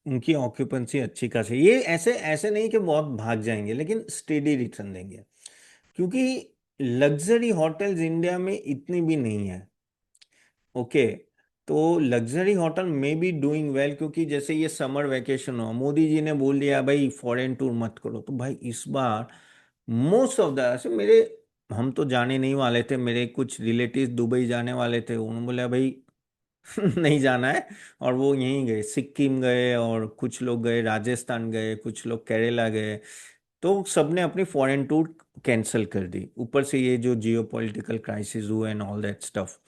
उनकी ऑक्यूपेंसी अच्छी खासी, ये ऐसे ऐसे नहीं कि बहुत भाग जाएंगे, लेकिन स्टेडी रिटर्न देंगे, क्योंकि लग्जरी होटल्स इंडिया में इतनी भी नहीं है। ओके, तो लग्जरी होटल में बी डूइंग वेल, क्योंकि जैसे ये समर वेकेशन हो, मोदी जी ने बोल दिया भाई फॉरेन टूर मत करो, तो भाई इस बार मोस्ट ऑफ द, ऐसे मेरे, हम तो जाने नहीं वाले थे, मेरे कुछ रिलेटिव्स दुबई जाने वाले थे, उन्होंने बोला भाई नहीं जाना है, और वो यहीं गए, सिक्किम गए, और कुछ लोग गए राजस्थान गए, कुछ लोग केरला गए। तो सबने अपनी फॉरेन टूर कैंसिल कर दी, ऊपर से ये जो जियो पॉलिटिकल क्राइसिस हुआ एंड ऑल दैट स्टफ,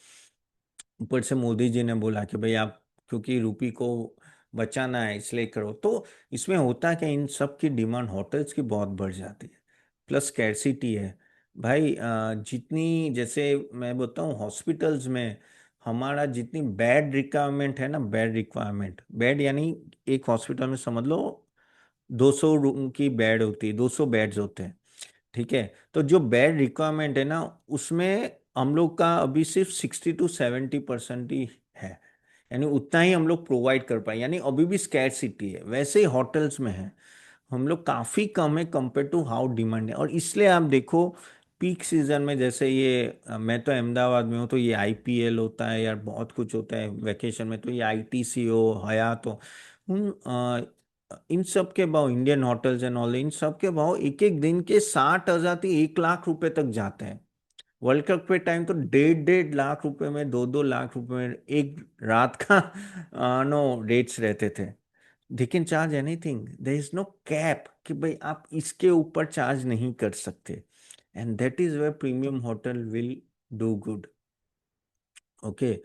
ऊपर से मोदी जी ने बोला कि भाई आप, क्योंकि रुपी को बचाना है इसलिए करो। तो इसमें होता है कि इन सब की डिमांड होटल्स की बहुत बढ़ जाती है, प्लस स्कैरसिटी है। भाई जितनी, जैसे मैं बोलता हूँ हॉस्पिटल्स में हमारा जितनी बेड रिक्वायरमेंट है ना, बेड रिक्वायरमेंट, बेड यानी एक हॉस्पिटल में समझ लो 200 रूम की बेड होती है, 200 बेड्स होते हैं, ठीक है। तो जो बेड रिक्वायरमेंट है ना, उसमें हम लोग का अभी सिर्फ 60 to 70% ही है, यानी उतना ही हम लोग प्रोवाइड कर पाए, यानी अभी भी स्कैरसिटी है। वैसे ही होटल्स में है, हम लोग काफ़ी कम है कंपेयर टू हाउ डिमांड है। और इसलिए आप देखो पीक सीजन में, जैसे ये मैं तो अहमदाबाद में हूँ, तो ये आईपीएल होता है यार, बहुत कुछ होता है वेकेशन में, तो ये आईटीसी हो, हयात हो, उन इन सब के भाव, इंडियन होटल्स एंड ऑल, इन सब के भाव एक एक दिन के 60,000 से 1 लाख रुपए तक जाते हैं। वर्ल्ड कप के टाइम तो 1.5 1.5 लाख रुपए में, 2 2 लाख रुपए में एक रात का नो रेट्स रहते थे। They can charge anything, there is no cap कि भाई आप इसके ऊपर चार्ज नहीं कर सकते, and that is where premium hotel will do good. Okay,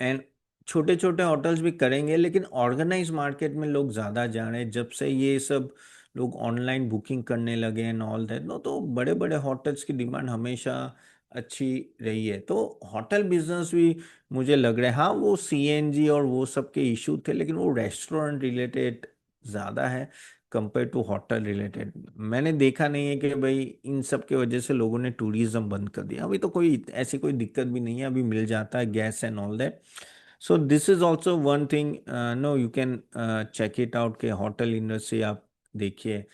and छोटे छोटे होटल्स भी करेंगे, लेकिन ऑर्गेनाइज मार्केट में लोग ज़्यादा जा रहे हैं, जब से ये सब लोग ऑनलाइन बुकिंग करने लगे एंड ऑल दैट नो, तो बड़े बड़े होटल्स की डिमांड हमेशा अच्छी रही है। तो होटल बिजनेस भी मुझे लग रहा है, हाँ वो सीएनजी और वो सब के इशू थे, लेकिन वो रेस्टोरेंट रिलेटेड ज़्यादा है कंपेयर टू होटल रिलेटेड। मैंने देखा नहीं है कि भाई इन सब के वजह से लोगों ने टूरिज्म बंद कर दिया, अभी तो कोई ऐसी कोई दिक्कत भी नहीं है, अभी मिल जाता है gas and all that. So this is also one thing, no you can check it out के होटल इंडस्ट्री आप देखिए।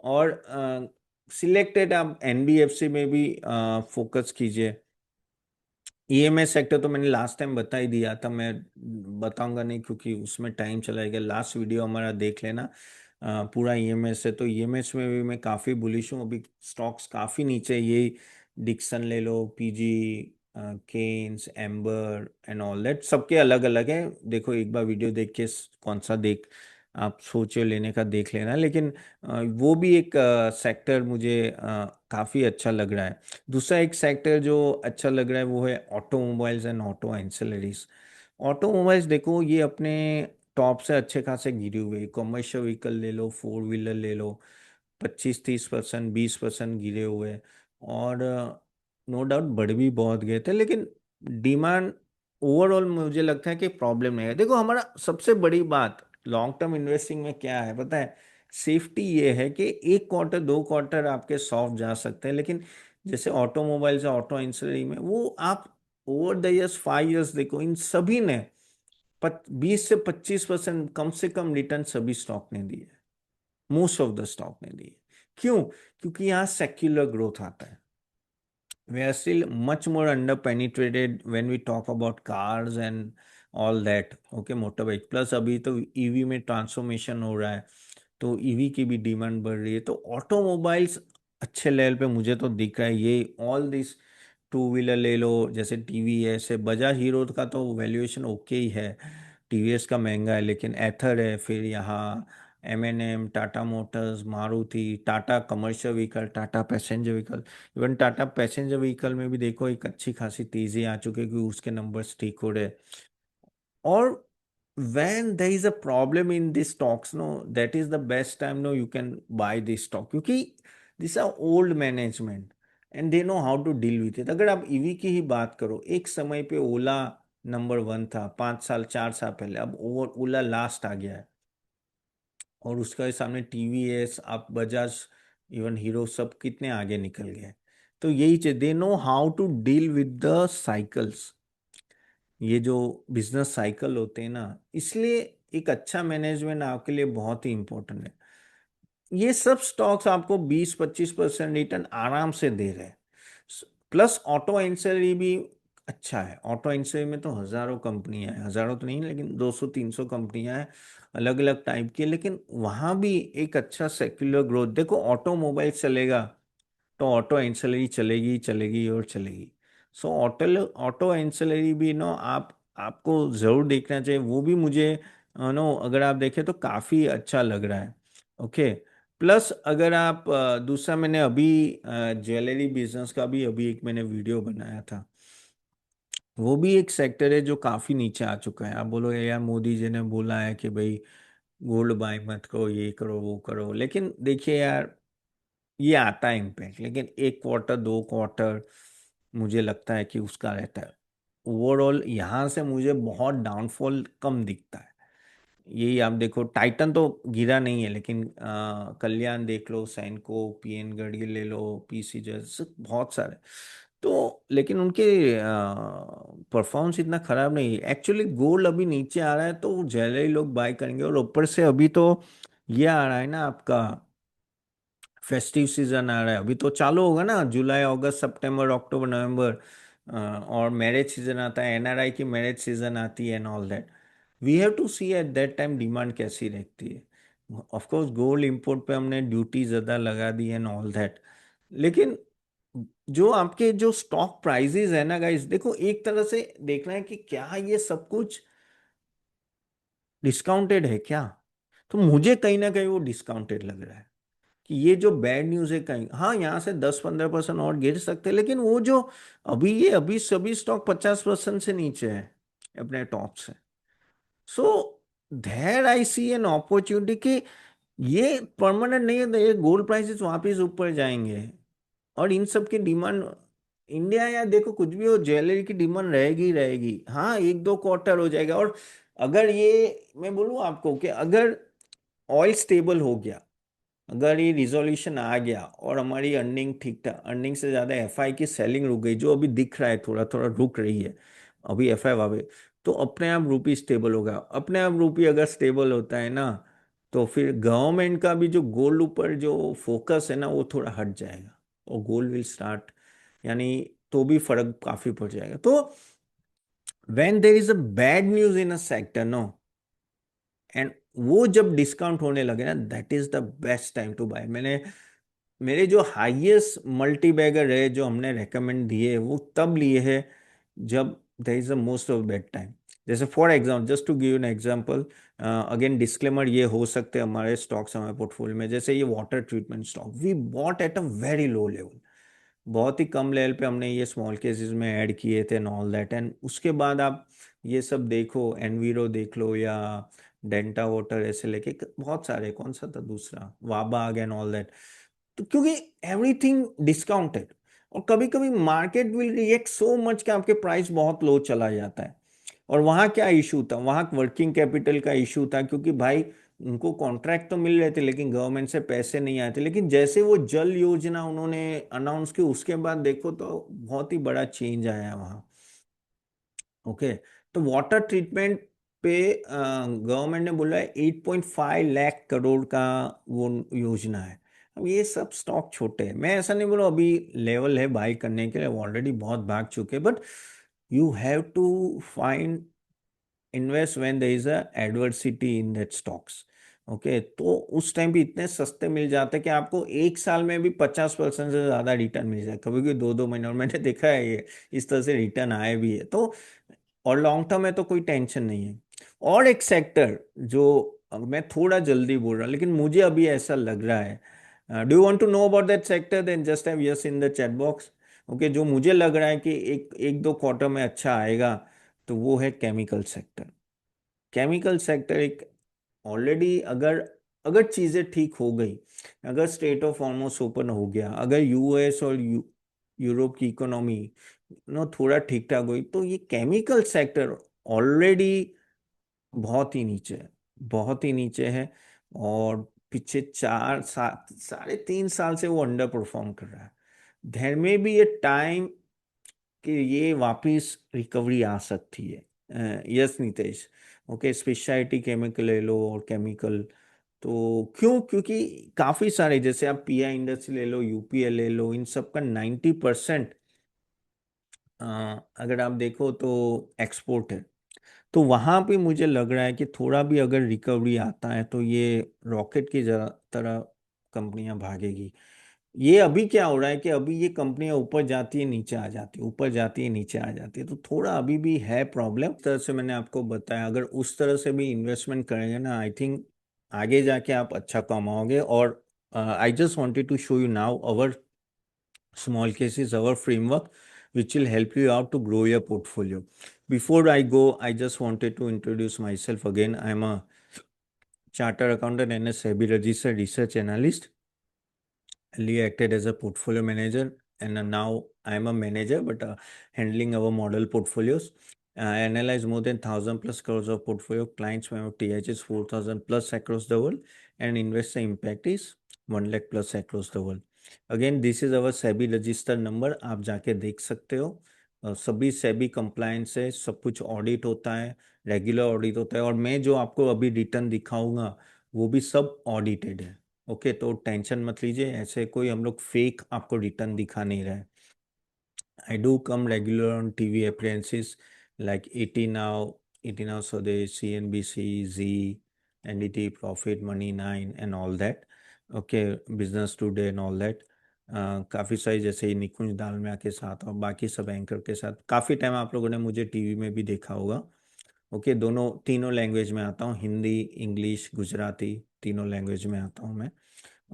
और सिलेक्टेड आप एनबीएफसी में भी फोकस कीजिए। ईएमएस सेक्टर तो मैंने लास्ट टाइम बता ही दिया था, मैं बताऊंगा नहीं क्योंकि उसमें टाइम चला गया, लास्ट वीडियो हमारा देख लेना। पूरा ईएमएस है, तो ईएमएस में भी मैं काफ़ी बुलिश हूँ, अभी स्टॉक्स काफ़ी नीचे, ये डिक्सन ले लो, PG, Kaynes, Amber and all that, सबके अलग अलग है, देखो एक बार वीडियो देख के कौन सा देख आप सोचे लेने का देख लेना, लेकिन वो भी एक सेक्टर मुझे काफ़ी अच्छा लग रहा है। दूसरा एक सेक्टर जो अच्छा लग रहा है वो है automobiles and auto ancillaries. Automobiles देखो ये अपने टॉप से अच्छे खासे गिरे हुए, कमर्शियल व्हीकल ले लो, फोर व्हीलर ले लो, 25 30% 20% गिरे हुए, और नो डाउट बढ़ भी बहुत गए थे, लेकिन डिमांड ओवरऑल मुझे लगता है कि प्रॉब्लम नहीं है। देखो हमारा सबसे बड़ी बात लॉन्ग टर्म इन्वेस्टिंग में क्या है पता है, सेफ्टी ये है कि 1 क्वार्टर 2 क्वार्टर आपके सॉफ्ट जा सकते हैं, लेकिन जैसे ऑटोमोबाइल्स या ऑटो इंडस्ट्री में वो आप ओवर द इयर्स 5 इयर्स देखो, इन सभी ने 20 से 25% कम से कम रिटर्न सभी स्टॉक ने दिए, मोस्ट ऑफ द स्टॉक ने दिए। क्यों? क्योंकि यहाँ सेक्युलर ग्रोथ आता है। We are still much more under penetrated when we talk about cars and all that, okay, motorbike plus अभी तो ईवी में ट्रांसफॉर्मेशन हो रहा है, तो ईवी की भी डिमांड बढ़ रही है, तो ऑटोमोबाइल्स अच्छे लेवल पे मुझे तो दिख रहा है। ये ऑल दिस टू व्हीलर ले लो, जैसे टीवीएस है, बजाज हीरो का तो वैल्यूएशन ओके ही है, टीवीएस का महंगा है, लेकिन एथर है, फिर यहाँ M&M, Tata Motors, Maruti, Tata commercial vehicle, Tata passenger vehicle. Even Tata passenger vehicle में भी देखो एक अच्छी खासी तेजी आ चुकी है, क्योंकि उसके नंबर्स ठीक हो रहे हैं। और when there is a problem in these stocks, no, that is the best time, no, you can buy this stock, क्योंकि these are old management and they know how to deal with it। अगर आप EV की ही बात करो, एक समय पे ओला number 1 था, 5 साल 4 साल पहले, अब ओला लास्ट आ गया है, और उसका सामने टीवीएस, आप बजाज, इवन हीरो, सब कितने आगे निकल गए। तो यही चीज, they know how to deal with the cycles, ये जो बिजनेस साइकिल होते हैं ना, इसलिए एक अच्छा मैनेजमेंट आपके लिए बहुत ही इंपॉर्टेंट है। ये सब स्टॉक्स आपको 20-25% रिटर्न आराम से दे रहे हैं। प्लस ऑटो एंसिलरी भी अच्छा है। ऑटो एंसिलरी में तो हजारों कंपनियां हैं, हजारों तो नहीं लेकिन 200-300 कंपनियां हैं, अलग अलग टाइप की, लेकिन वहां भी एक अच्छा सेक्युलर ग्रोथ। देखो ऑटोमोबाइल चलेगा तो ऑटो एंसिलरी चलेगी चलेगी और चलेगी। सो ऑटो ऑटो एंसिलरी भी नो, आपको जरूर देखना चाहिए, वो भी मुझे नो, अगर आप देखें तो काफी अच्छा लग रहा है। ओके। प्लस अगर आप दूसरा, मैंने अभी ज्वेलरी बिजनेस का भी अभी एक मैंने वीडियो बनाया था, वो भी एक सेक्टर है जो काफी नीचे आ चुका है। आप बोलोगे यार मोदी जी ने बोला है कि भाई गोल्ड बाय मत करो, ये करो वो करो, लेकिन देखिए यार, ये आता है इम्पैक्ट, लेकिन 1 क्वार्टर 2 क्वार्टर मुझे लगता है कि उसका रहता है। ओवरऑल यहाँ से मुझे बहुत डाउनफॉल कम दिखता है। यही आप देखो, टाइटन तो गिरा नहीं है, लेकिन कल्याण देख लो, सैनको, पीएन गढ़ी ले लो, पीसी जैसे बहुत सारे, तो लेकिन उनके परफॉर्मेंस इतना खराब नहीं है। एक्चुअली गोल्ड अभी नीचे आ रहा है तो ज्वेलरी लोग बाय करेंगे, और ऊपर से अभी तो ये आ रहा है ना आपका, फेस्टिव सीजन आ रहा है, अभी तो चालू होगा ना, जुलाई अगस्त सितंबर अक्टूबर नवंबर, और मैरिज सीजन आता है, एनआरआई की मैरिज सीजन आती है and all that. We have to see at that time demand कैसी रहती है। ऑफ कोर्स गोल्ड इंपोर्ट पे हमने ड्यूटी ज़्यादा लगा दी एंड ऑल दैट, लेकिन जो आपके जो स्टॉक प्राइजेस है ना गाइस, देखो एक तरह से देखना है कि क्या ये सब कुछ डिस्काउंटेड है क्या, तो मुझे कहीं ना कहीं वो डिस्काउंटेड लग रहा है, कि ये जो बैड न्यूज है कहीं, हाँ यहाँ से 10-15% और गिर सकते हैं, लेकिन वो जो अभी, ये अभी सभी स्टॉक 50% से नीचे है अपने टॉप से। So there I see an opportunity कि ये परमानेंट नहीं है, तो ये गोल्ड प्राइसेस वापस ऊपर जाएंगे, और इन सब की डिमांड, इंडिया या देखो कुछ भी हो, ज्वेलरी की डिमांड रहेगी ही रहेगी। हाँ 1-2 क्वार्टर हो जाएगा, और अगर ये मैं बोलूँ आपको कि अगर ऑयल स्टेबल हो गया, अगर ये रिजोल्यूशन आ गया और हमारी अर्निंग ठीक ठाक, अर्निंग से ज़्यादा एफआई की सेलिंग रुक गई, जो अभी दिख रहा है थोड़ा थोड़ा रुक रही है अभी एफआई वावे, तो अपने आप रूपी स्टेबल होगा। अपने आप रूपी अगर स्टेबल होता है ना, तो फिर गवर्नमेंट का भी जो गोल्ड ऊपर जो फोकस है ना, वो थोड़ा हट जाएगा, और गोल्ड विल स्टार्ट, यानी तो भी फर्क काफी पड़ जाएगा। तो when there is a bad news in a sector, no, and वो जब डिस्काउंट होने लगे ना, that is the best time to buy. मैंने मेरे जो हाईएस्ट मल्टी बैगर रहे जो हमने रेकमेंड दिए, वो तब लिए हैं जब there is a most of bad time. जैसे for example, just to give an example, again disclaimer, ये हो सकते हैं हमारे स्टॉक्स हमारे पोर्टफोलियो में, जैसे ये water treatment stock we bought at a very low level, बहुत ही कम लेवल पे हमने ये स्मॉल केसेस में ऐड किए थे एंड ऑल दैट, एंड उसके बाद आप ये सब देखो, एनवीरो देख लो, या डेंटा वाटर, ऐसे लेके बहुत सारे, कौन सा था दूसरा, वाबा एंड ऑल दैट। तो क्योंकि एवरीथिंग डिस्काउंटेड, और कभी कभी market will react so much कि आपके प्राइस बहुत लो चला जाता है। और वहां क्या इशू था, वहां वर्किंग कैपिटल का इशू था, क्योंकि भाई उनको कॉन्ट्रैक्ट तो मिल रहे थे लेकिन गवर्नमेंट से पैसे नहीं आए थे। लेकिन जैसे वो जल योजना उन्होंने अनाउंस की, उसके बाद देखो तो बहुत ही बड़ा चेंज आया वहां। ओके। तो वाटर ट्रीटमेंट पे गवर्नमेंट ने बोला है 8.5 लाख करोड़ का वो योजना है। अब ये सब स्टॉक छोटे हैं, मैं ऐसा नहीं बोला अभी लेवल है बाई करने के लिए, ऑलरेडी बहुत भाग चुके, but you have to find invest when there is a adversity in that stocks. Okay, तो उस टाइम भी इतने सस्ते मिल जाते हैं कि आपको एक साल में भी 50% से ज्यादा रिटर्न मिल जाए, कभी कभी 2-2 महीने, और मैंने देखा है ये इस तरह से रिटर्न आए भी है। तो और लॉन्ग टर्म में तो कोई टेंशन नहीं है। और एक सेक्टर जो मैं थोड़ा जल्दी बोल रहा हूँ लेकिन मुझे अभी ऐसा लग रहा है, do you want to know about that sector, then just have yes in the chat box. Okay, जो मुझे लग रहा है कि एक एक दो क्वार्टर में अच्छा आएगा, तो वो है केमिकल सेक्टर। केमिकल सेक्टर एक ऑलरेडी, अगर अगर चीजें ठीक हो गई, अगर स्टेट ऑफ हॉर्मुज ओपन हो गया, अगर यूएस और यूरोप की इकोनॉमी थोड़ा ठीक ठाक हुई, तो ये केमिकल सेक्टर ऑलरेडी बहुत ही नीचे है, बहुत ही नीचे है। और पिछले 3.5 साल से वो अंडर परफॉर्म कर रहा है। देयर में भी ये टाइम कि ये वापिस रिकवरी आ सकती है। Yes Nitesh. Okay, speciality chemical ले लो और केमिकल, तो क्यों? क्योंकि काफी सारे, जैसे आप पीआई इंडस्ट्री ले लो, यूपीएल ले लो, इन सब का 90% अगर आप देखो तो एक्सपोर्ट है। तो वहां पे मुझे लग रहा है कि थोड़ा भी अगर रिकवरी आता है तो ये रॉकेट की तरह कंपनियां भागेगी। ये अभी क्या हो रहा है कि अभी ये कंपनियां ऊपर जाती है नीचे आ जाती है, ऊपर जाती है नीचे आ जाती है, तो थोड़ा अभी भी है प्रॉब्लम। इस तरह से मैंने आपको बताया, अगर उस तरह से भी इन्वेस्टमेंट करेंगे ना, आई थिंक आगे जाके आप अच्छा कमाओगे। और I just wanted to show you now our small case is our framework which will help you out to grow your portfolio. Before I go, I just wanted to introduce myself again. I'm a chartered accountant and a SEBI registered research analyst. Earlier acted as a portfolio manager, and now I'm a manager, but handling our model portfolios. I analyze more than 1,000+ crores of portfolio clients. My TH is 4,000+ across the world, and investor impact is 1 lakh+ across the world. Again this is our SEBI register number, आप जाके देख सकते हो। सभी SEBI compliance है, सब कुछ audit होता है, रेगुलर ऑडिट होता है, और मैं जो आपको अभी रिटर्न दिखाऊंगा वो भी सब ऑडिटेड है। ओके, तो टेंशन मत लीजिए, ऐसे कोई हम लोग फेक आपको रिटर्न दिखा नहीं रहे। I do come regular on TV appearances like 80 Now, 80 Now Swadesh, CNBC, Z, NDT, Profit, Money 9 and all that. Okay, Business Today and all that. काफ़ी सारी, जैसे निकुंज दालमिया के साथ और बाकी सब एंकर के साथ काफ़ी टाइम आप लोगों ने मुझे टीवी में भी देखा होगा। ओके, दोनों तीनों लैंग्वेज में आता हूँ, हिंदी, इंग्लिश, गुजराती, तीनों लैंग्वेज में आता हूँ मैं।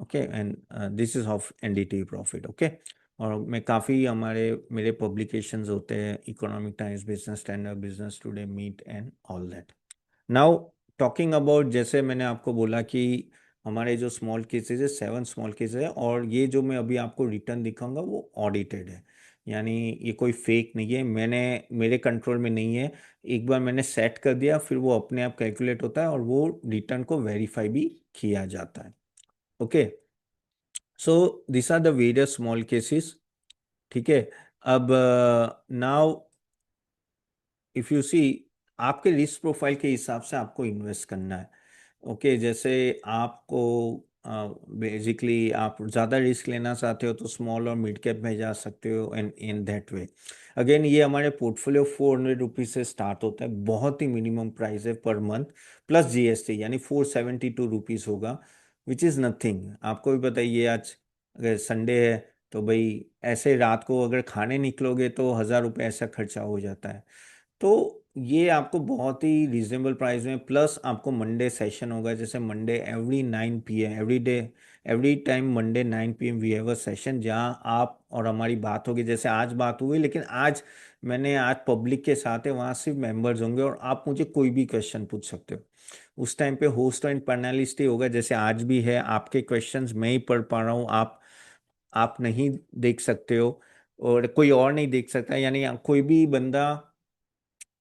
Okay, and this is of NDTV Profit. Okay, और मैं काफ़ी हमारे मेरे पब्लिकेशंस होते हैं, Economic Times, Business Standard, Business Today, meet and all that. Now talking about, जैसे मैंने आपको बोला कि हमारे जो स्मॉल केसेस है, 7 स्मॉल केसेस है, और ये जो मैं अभी आपको रिटर्न दिखाऊंगा वो ऑडिटेड है, यानी ये कोई फेक नहीं है, मैंने मेरे कंट्रोल में नहीं है। एक बार मैंने सेट कर दिया, फिर वो अपने आप कैलकुलेट होता है और वो रिटर्न को वेरीफाई भी किया जाता है। Okay, so this are the various small cases. ठीक है, अब नाउ इफ यू सी, आपके रिस्क प्रोफाइल के हिसाब से आपको इन्वेस्ट करना है। ओके, जैसे आपको बेसिकली आप ज़्यादा रिस्क लेना चाहते हो तो स्मॉल और मिड कैप में जा सकते हो, and in that way. Again ये हमारे पोर्टफोलियो 400 रुपीज़ से स्टार्ट होता है, बहुत ही मिनिमम प्राइस है पर मंथ, प्लस जीएसटी, यानी 472 रुपीज़ होगा, विच इज़ नथिंग। आपको भी बताइए, आज अगर संडे है तो भाई ऐसे रात को अगर खाने निकलोगे तो 1,000 रुपये ऐसा खर्चा हो जाता है। तो ये आपको बहुत ही रीजनेबल प्राइस में, प्लस आपको मंडे सेशन होगा, जैसे Monday every 9 PM, every day, every time Monday 9 PM we have a session, जहाँ आप और हमारी बात होगी, जैसे आज बात हुई, लेकिन आज मैंने आज पब्लिक के साथ है, वहाँ सिर्फ मेंबर्स होंगे और आप मुझे कोई भी क्वेश्चन पूछ सकते हो। उस टाइम पे होस्ट एंड पैनलिस्ट ही होगा, जैसे आज भी है, आपके क्वेश्चंस मैं ही पढ़ पा रहा हूँ, आप नहीं देख सकते हो और कोई और नहीं देख सकता, यानी कोई भी बंदा,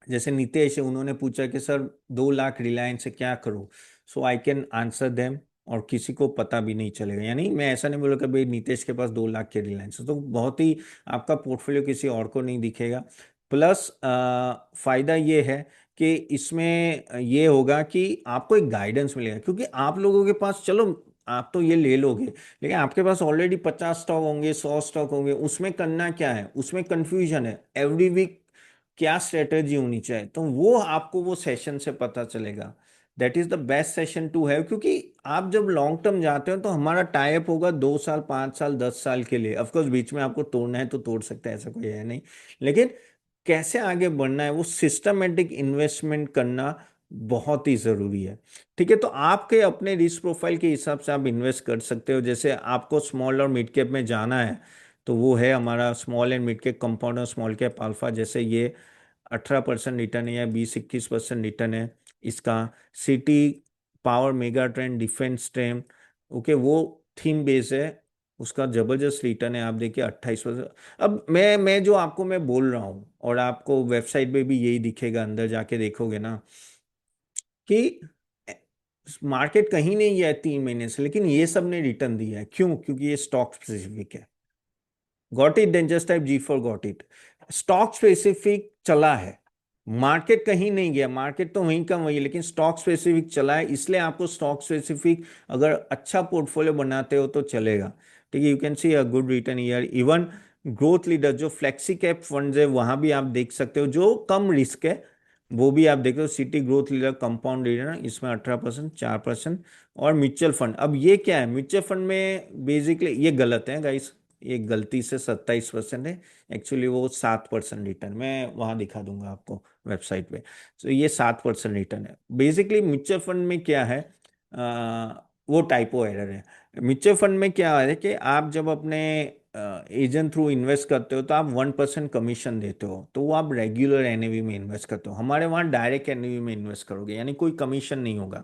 जैसे नितेश है, उन्होंने पूछा कि सर 2 लाख रिलायंस से क्या करूं, सो आई कैन आंसर देम, और किसी को पता भी नहीं चलेगा, यानी मैं ऐसा नहीं बोला कि भाई नितेश के पास 2 लाख के रिलायंस है, तो बहुत ही आपका पोर्टफोलियो किसी और को नहीं दिखेगा। प्लस फायदा ये है कि इसमें ये होगा कि आपको एक गाइडेंस मिलेगा, क्योंकि आप लोगों के पास, चलो आप तो ये ले लोगे, लेकिन आपके पास ऑलरेडी 50 स्टॉक होंगे, 100 स्टॉक होंगे, उसमें करना क्या है, उसमें कंफ्यूजन है एवरी वीक क्या स्ट्रेटेजी होनी चाहिए, तो वो आपको वो सेशन से पता चलेगा। That is the best session to have, क्योंकि आप जब लॉन्ग टर्म जाते हो तो हमारा टाई अप होगा 2 साल, 5 साल, 10 साल के लिए। ऑफकोर्स बीच में आपको तोड़ना है तो तोड़ सकते हैं, ऐसा कोई है नहीं, लेकिन कैसे आगे बढ़ना है वो सिस्टमेटिक इन्वेस्टमेंट करना बहुत ही जरूरी है। ठीक है, तो आपके अपने रिस्क प्रोफाइल के हिसाब से आप इन्वेस्ट कर सकते हो। जैसे आपको स्मॉल और मिड कैप में जाना है तो वो है हमारा small and mid cap compound और स्मॉल कैप अल्फा। जैसे ये 18% रिटर्न है या 20-21% रिटर्न है इसका। City power mega trend defence trend, okay, वो थीम बेस है, उसका जबरदस्त रिटर्न है। आप देखिए 28%। अब मैं जो आपको मैं बोल रहा हूँ, और आपको वेबसाइट पे भी यही दिखेगा, अंदर जाके देखोगे ना, कि मार्केट कहीं नहीं गया है 3 महीने से, लेकिन ये सब ने रिटर्न दिया है। क्यों? क्योंकि ये स्टॉक स्पेसिफिक है। Got it, then just type G for got it. Stock specific चला है, मार्केट कहीं नहीं गया, मार्केट तो वहीं का वही, लेकिन स्टॉक स्पेसिफिक चला है। इसलिए आपको स्टॉक स्पेसिफिक अगर अच्छा पोर्टफोलियो बनाते हो तो चलेगा। ठीक है, you can see a good return year. Even growth leader जो फ्लेक्सी कैप फंड है वहां भी आप देख सकते हो, जो कम रिस्क है, वो भी आप देखो। City growth leader compound return इसमें 18%, 4%। और म्यूचुअल फंड, अब ये क्या है, म्यूचुअल फंड में बेसिकली ये गलत है गाइस, ये गलती से 27% है, एक्चुअली वो 7% रिटर्न, मैं वहां दिखा दूंगा आपको वेबसाइट पे। तो ये 7% रिटर्न है। बेसिकली म्यूचुअल फंड में क्या है, वो टाइपो एरर है। म्यूचुअल फंड में क्या है कि आप जब अपने एजेंट थ्रू इन्वेस्ट करते हो तो आप 1% कमीशन देते हो, तो वो आप रेगुलर एनएवी में इन्वेस्ट करते हो। हमारे वहाँ डायरेक्ट एनएवी में इन्वेस्ट करोगे, यानी कोई कमीशन नहीं होगा।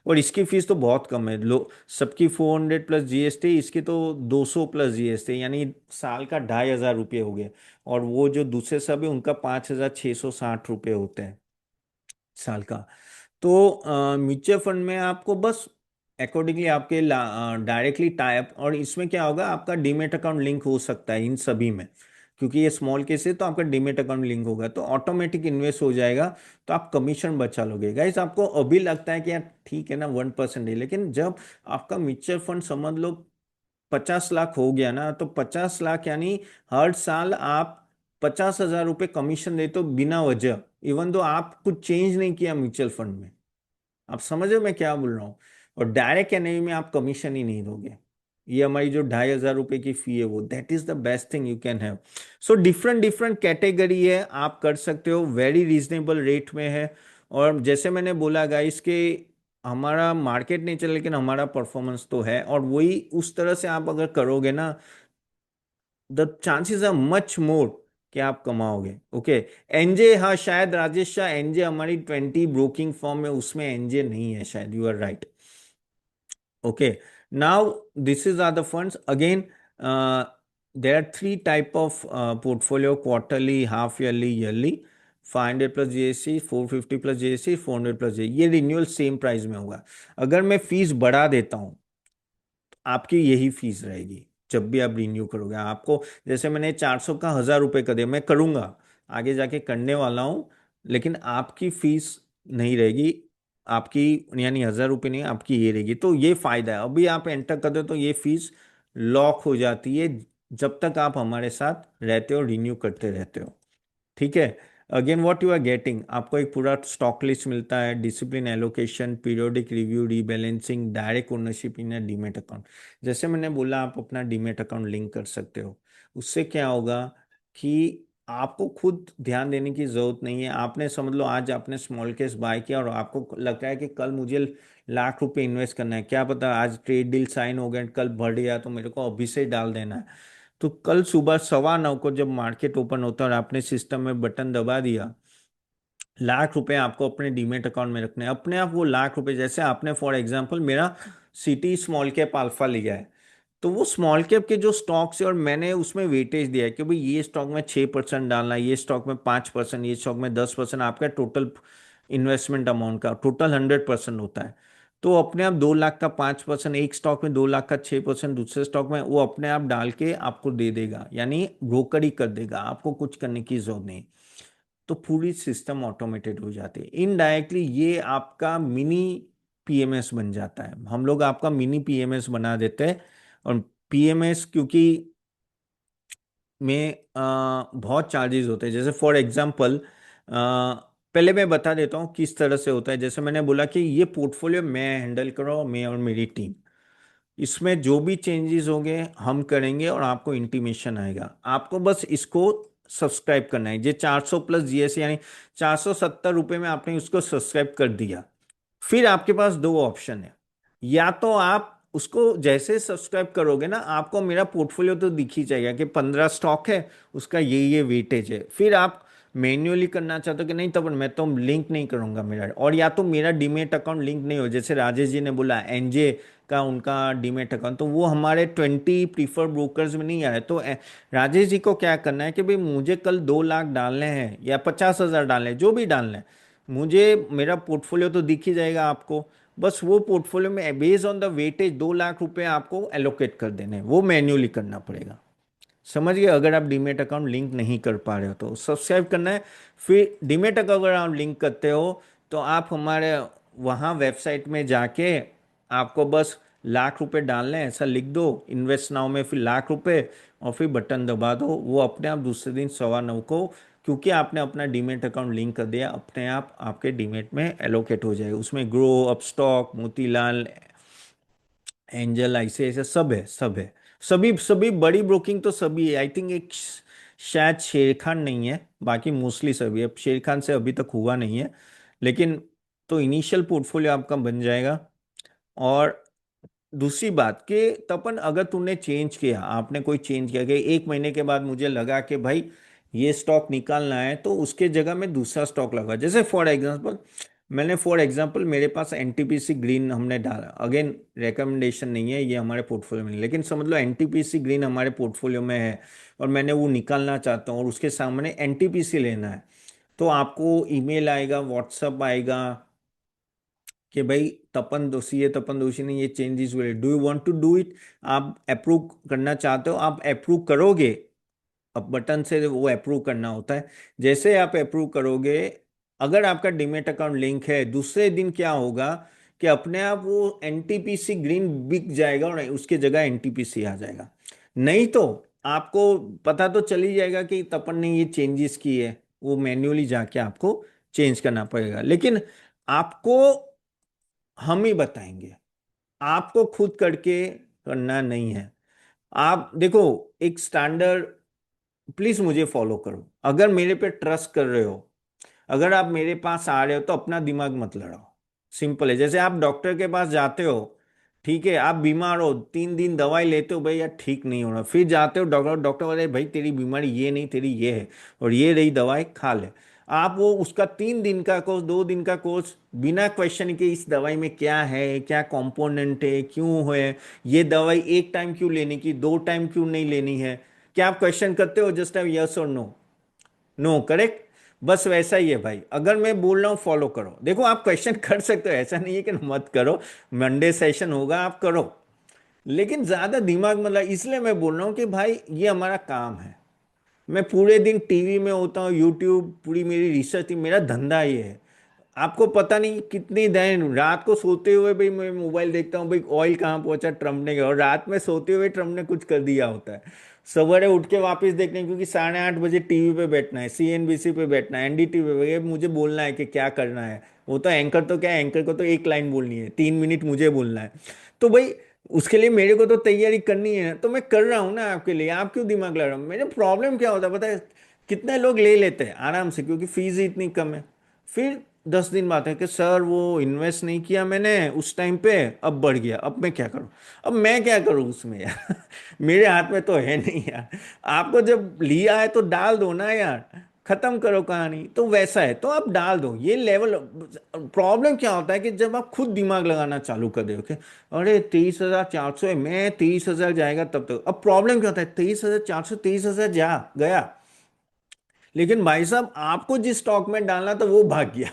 और इसकी फीस तो बहुत कम है, लो सबकी 400 प्लस जीएसटी, इसकी तो 200 प्लस जीएसटी, यानी साल का 2,500 रुपये हो गए। और वो जो दूसरे सब है उनका 5,660 रुपये होते हैं साल का। तो म्यूचुअल फंड में आपको बस अकॉर्डिंगली आपके डायरेक्टली टाइप, और इसमें क्या होगा, आपका डीमेट अकाउंट लिंक हो सकता है इन सभी में, क्योंकि ये स्मॉल केस है तो आपका डीमेट अकाउंट लिंक होगा तो ऑटोमेटिक इन्वेस्ट हो जाएगा। तो आप कमीशन बचा लोगे गाइस। आपको अभी लगता है कि यार ठीक है ना 1% है, लेकिन जब आपका म्यूचुअल फंड समझ लो 50 लाख हो गया ना, तो 50 लाख यानी हर साल आप 50,000 रुपये कमीशन देते हो बिना वजह, इवन दो आप कुछ चेंज नहीं किया म्यूचुअल फंड में। आप समझ रहे हो मैं क्या बोल रहा हूँ? और डायरेक्ट एनआई में आप कमीशन ही नहीं दोगे। ये हमारी जो 2,500 रुपये की फी है वो, that is the best thing you can have. So different different category है, आप कर सकते हो, वेरी रीजनेबल रेट में है। और जैसे मैंने बोला गाइस कि हमारा मार्केट नहीं चला, लेकिन हमारा परफॉर्मेंस तो है, और वही उस तरह से आप अगर करोगे ना, the chances are much more कि आप कमाओगे। ओके, एनजे, हाँ शायद राजेश शाह, एनजे हमारी 20 ब्रोकिंग फॉर्म है, उसमें एनजे नहीं है शायद, you are right. Okay, now this is are the funds again. There are three type of portfolio: quarterly, half yearly, yearly. 500 plus GST, 450 plus GST, 400 plus GST, ये renewal same price में होगा। अगर मैं fees बढ़ा देता हूँ तो आपकी यही फीस रहेगी जब भी आप रिन्यू करोगे। आपको जैसे मैंने 400 का 1,000 रुपये कर दिया, मैं करूँगा, आगे जाके करने वाला हूँ, लेकिन आपकी फीस नहीं रहेगी। आपकी यानी 1,000 रुपये नहीं, आपकी ये रहेगी। तो ये फायदा है, अभी आप एंटर कर दो तो ये फीस लॉक हो जाती है जब तक आप हमारे साथ रहते हो, रिन्यू करते रहते हो। ठीक है, again what you are getting, आपको एक पूरा स्टॉक लिस्ट मिलता है, discipline allocation, periodic review, rebalancing, direct ownership in demat account. जैसे मैंने बोला, आप अपना डीमेट अकाउंट लिंक कर सकते हो। उससे क्या होगा कि आपको खुद ध्यान देने की जरूरत नहीं है। आपने समझ लो आज आपने स्मॉल केस बाय किया और आपको लगता है कि कल मुझे लाख रुपए इन्वेस्ट करना है, क्या पता आज ट्रेड डील साइन हो गए, कल बढ़ गया तो मेरे को अभी से ही डाल देना है। तो कल सुबह 9:15 को जब मार्केट ओपन होता है और आपने सिस्टम में बटन दबा दिया, लाख रुपए आपको अपने डीमेट अकाउंट में रखने हैं। अपने आप वो लाख रुपए, जैसे आपने फॉर एग्जांपल मेरा सिटी स्मॉल कैप अल्फा लिया है, तो वो स्मॉल कैप के जो स्टॉक्स है और मैंने उसमें वेटेज दिया है कि भाई ये स्टॉक में 6% डालना है, ये स्टॉक में 5%, ये स्टॉक में 10%, आपका टोटल इन्वेस्टमेंट अमाउंट का टोटल 100% होता है। तो अपने आप 2 लाख का 5%, एक स्टॉक में 2 लाख का 6%, दूसरे स्टॉक में वो अपने आप डाल के आपको दे देगा, यानी ब्रोकर ही कर देगा, आपको कुछ करने की जरूरत नहीं। तो पूरी सिस्टम ऑटोमेटेड हो जाती है। इनडायरेक्टली ये आपका मिनी पीएमएस बन जाता है, हम लोग आपका मिनी पीएमएस बना देते हैं। और पीएमएस क्योंकि में बहुत चार्जेस होते हैं, जैसे फॉर एग्जांपल पहले मैं बता देता हूँ किस तरह से होता है। जैसे मैंने बोला कि ये पोर्टफोलियो मैं हैंडल कर रहा हूँ, मैं और मेरी टीम, इसमें जो भी चेंजेस होंगे हम करेंगे और आपको इंटीमेशन आएगा। आपको बस इसको सब्सक्राइब करना है। ये 400 प्लस जीएसटी यानी 470 रुपये में आपने उसको सब्सक्राइब कर दिया। फिर आपके पास दो ऑप्शन है, या तो आप उसको जैसे सब्सक्राइब करोगे ना, आपको मेरा पोर्टफोलियो तो दिख ही जाएगा कि 15 स्टॉक है, उसका ये वेटेज है। फिर आप मैन्युअली करना चाहते हो कि नहीं, तब मैं तो लिंक नहीं करूंगा मेरा, और या तो मेरा डीमेट अकाउंट लिंक नहीं हो, जैसे राजेश जी ने बोला एनजे का उनका डीमेट अकाउंट, तो वो हमारे 20 ब्रोकर्स में नहीं आ रहा है। तो राजेश जी को क्या करना है कि भाई मुझे कल 2 लाख डालने हैं या 50,000 डालने हैं, जो भी डालने हैं, मुझे मेरा पोर्टफोलियो तो दिख ही जाएगा आपको। बस वो पोर्टफोलियो में based on the weightage 2 lakh रुपए आपको एलोकेट कर देने हैं, वो मैन्युअली करना पड़ेगा। समझ गए? अगर आप डीमेट अकाउंट लिंक नहीं कर पा रहे हो तो सब्सक्राइब करना है। फिर डीमेट अकाउंट अगर आप लिंक करते हो तो आप हमारे वहाँ वेबसाइट में जाके आपको बस लाख रुपए डालने हैं, ऐसा लिख दो इन्वेस्ट नाउ में, फिर लाख रुपए, और फिर बटन दबा दो, वो अपने आप दूसरे दिन 9:15 को, क्योंकि आपने अपना डीमेट अकाउंट लिंक कर दिया, अपने आप आपके डीमेट में एलोकेट हो जाएगा। उसमें ग्रो, अपस्टॉक, मोतीलाल, एंजल, ऐसे सब है, सब है। सभी सभी बड़ी ब्रोकिंग तो सभी है। आई थिंक एक शायद शेर खान नहीं है, बाकी मोस्टली सभी है। शेर खान से अभी तक हुआ नहीं है, लेकिन तो इनिशियल पोर्टफोलियो आपका बन जाएगा। और दूसरी बात कि तपन, अगर तूने चेंज किया, आपने कोई चेंज किया कि 1 महीने के बाद मुझे लगा कि भाई ये स्टॉक निकालना है, तो उसके जगह में दूसरा स्टॉक लगा। जैसे फॉर एग्जांपल मेरे पास एनटीपीसी ग्रीन हमने डाला, अगेन रेकमेंडेशन नहीं है, ये हमारे पोर्टफोलियो में नहीं, लेकिन समझ लो एनटीपीसी ग्रीन हमारे पोर्टफोलियो में है और मैंने वो निकालना चाहता हूँ और उसके सामने एनटीपीसी लेना है। तो आपको ईमेल आएगा, व्हाट्सअप आएगा कि भाई तपन दोषी ने ये चेंजेस हुए, do you want to do it? आप अप्रूव करना चाहते हो, आप अप्रूव करोगे। अब बटन से वो अप्रूव करना होता है। जैसे आप अप्रूव करोगे, अगर आपका डीमेट अकाउंट लिंक है, दूसरे दिन क्या होगा कि अपने आप वो एनटीपीसी ग्रीन बिक जाएगा और उसके जगह एनटीपीसी आ जाएगा। नहीं तो आपको पता तो चल ही जाएगा कि तपन ने ये चेंजेस की है, वो मैन्युअली जाके आपको चेंज करना पड़ेगा। लेकिन आपको हम ही बताएंगे, आपको खुद करके करना नहीं है। आप देखो, एक स्टैंडर्ड, प्लीज मुझे फॉलो करो। अगर मेरे पे ट्रस्ट कर रहे हो, अगर आप मेरे पास आ रहे हो, तो अपना दिमाग मत लड़ाओ। सिंपल है। जैसे आप डॉक्टर के पास जाते हो, ठीक है, आप बीमार हो, 3 दिन दवाई लेते हो, भाई यार ठीक नहीं हो रहा, फिर जाते हो डॉक्टर, डॉक्टर बोले भाई तेरी बीमारी ये नहीं, तेरी ये है, और ये रही दवाई, खा ले। आप वो उसका 3 दिन का कोर्स, 2 दिन का कोर्स, बिना क्वेश्चन के इस दवाई में क्या है, क्या कंपोनेंट है, क्यों है, ये दवाई एक टाइम क्यों लेने की, 2 टाइम क्यों नहीं लेनी है, क्या आप क्वेश्चन करते हो? जस्ट यस और नो? No, correct. बस वैसा ही है भाई, अगर मैं बोल रहा हूँ फॉलो करो। देखो आप क्वेश्चन कर सकते हो, ऐसा नहीं है कि मत करो, मंडे सेशन होगा, आप करो, लेकिन ज्यादा दिमाग मतलब, इसलिए मैं बोल रहा हूँ कि भाई ये हमारा काम है। मैं पूरे दिन टीवी में होता हूँ, यूट्यूब, पूरी मेरी रिसर्च, मेरा धंधा ये है। आपको पता नहीं कितनी देर रात को सोते हुए भी मैं मोबाइल देखता हूँ, भाई ऑयल कहाँ पहुंचा ट्रम्प ने, और रात में सोते हुए ट्रम्प ने कुछ कर दिया होता है, सवेरे उठ के वापस देखने, क्योंकि 8:30 बजे टीवी पे बैठना है, सीएनबीसी पे बैठना है, एनडीटीवी पे मुझे बोलना है कि क्या करना है। वो तो एंकर, तो क्या एंकर को तो एक लाइन बोलनी है, 3 मिनट मुझे बोलना है। तो भाई उसके लिए मेरे को तो तैयारी करनी है, तो मैं कर रहा हूँ ना आपके लिए। आप क्यों दिमाग लगा रहे हो? मेरे प्रॉब्लम क्या होता है पता है? कितने लोग ले लेते हैं आराम से, क्योंकि फीस ही इतनी कम है। फिर 10 दिन बाद है कि सर वो इन्वेस्ट नहीं किया मैंने उस टाइम पे, अब बढ़ गया, अब मैं क्या करूं? अब मैं क्या करूं उसमें यार? मेरे हाथ में तो है नहीं यार। आपको जब लिया है तो डाल दो ना यार, खत्म करो कहानी। तो वैसा है, तो आप डाल दो ये लेवल। प्रॉब्लम क्या होता है कि जब आप खुद दिमाग लगाना चालू कर दो कि अरे 23,400 है, मैं 23,000 जाएगा तब तक। अब प्रॉब्लम क्या होता है, 23,400, 23,000 जा गया, लेकिन भाई साहब आपको जिस स्टॉक में डालना था वो भाग गया।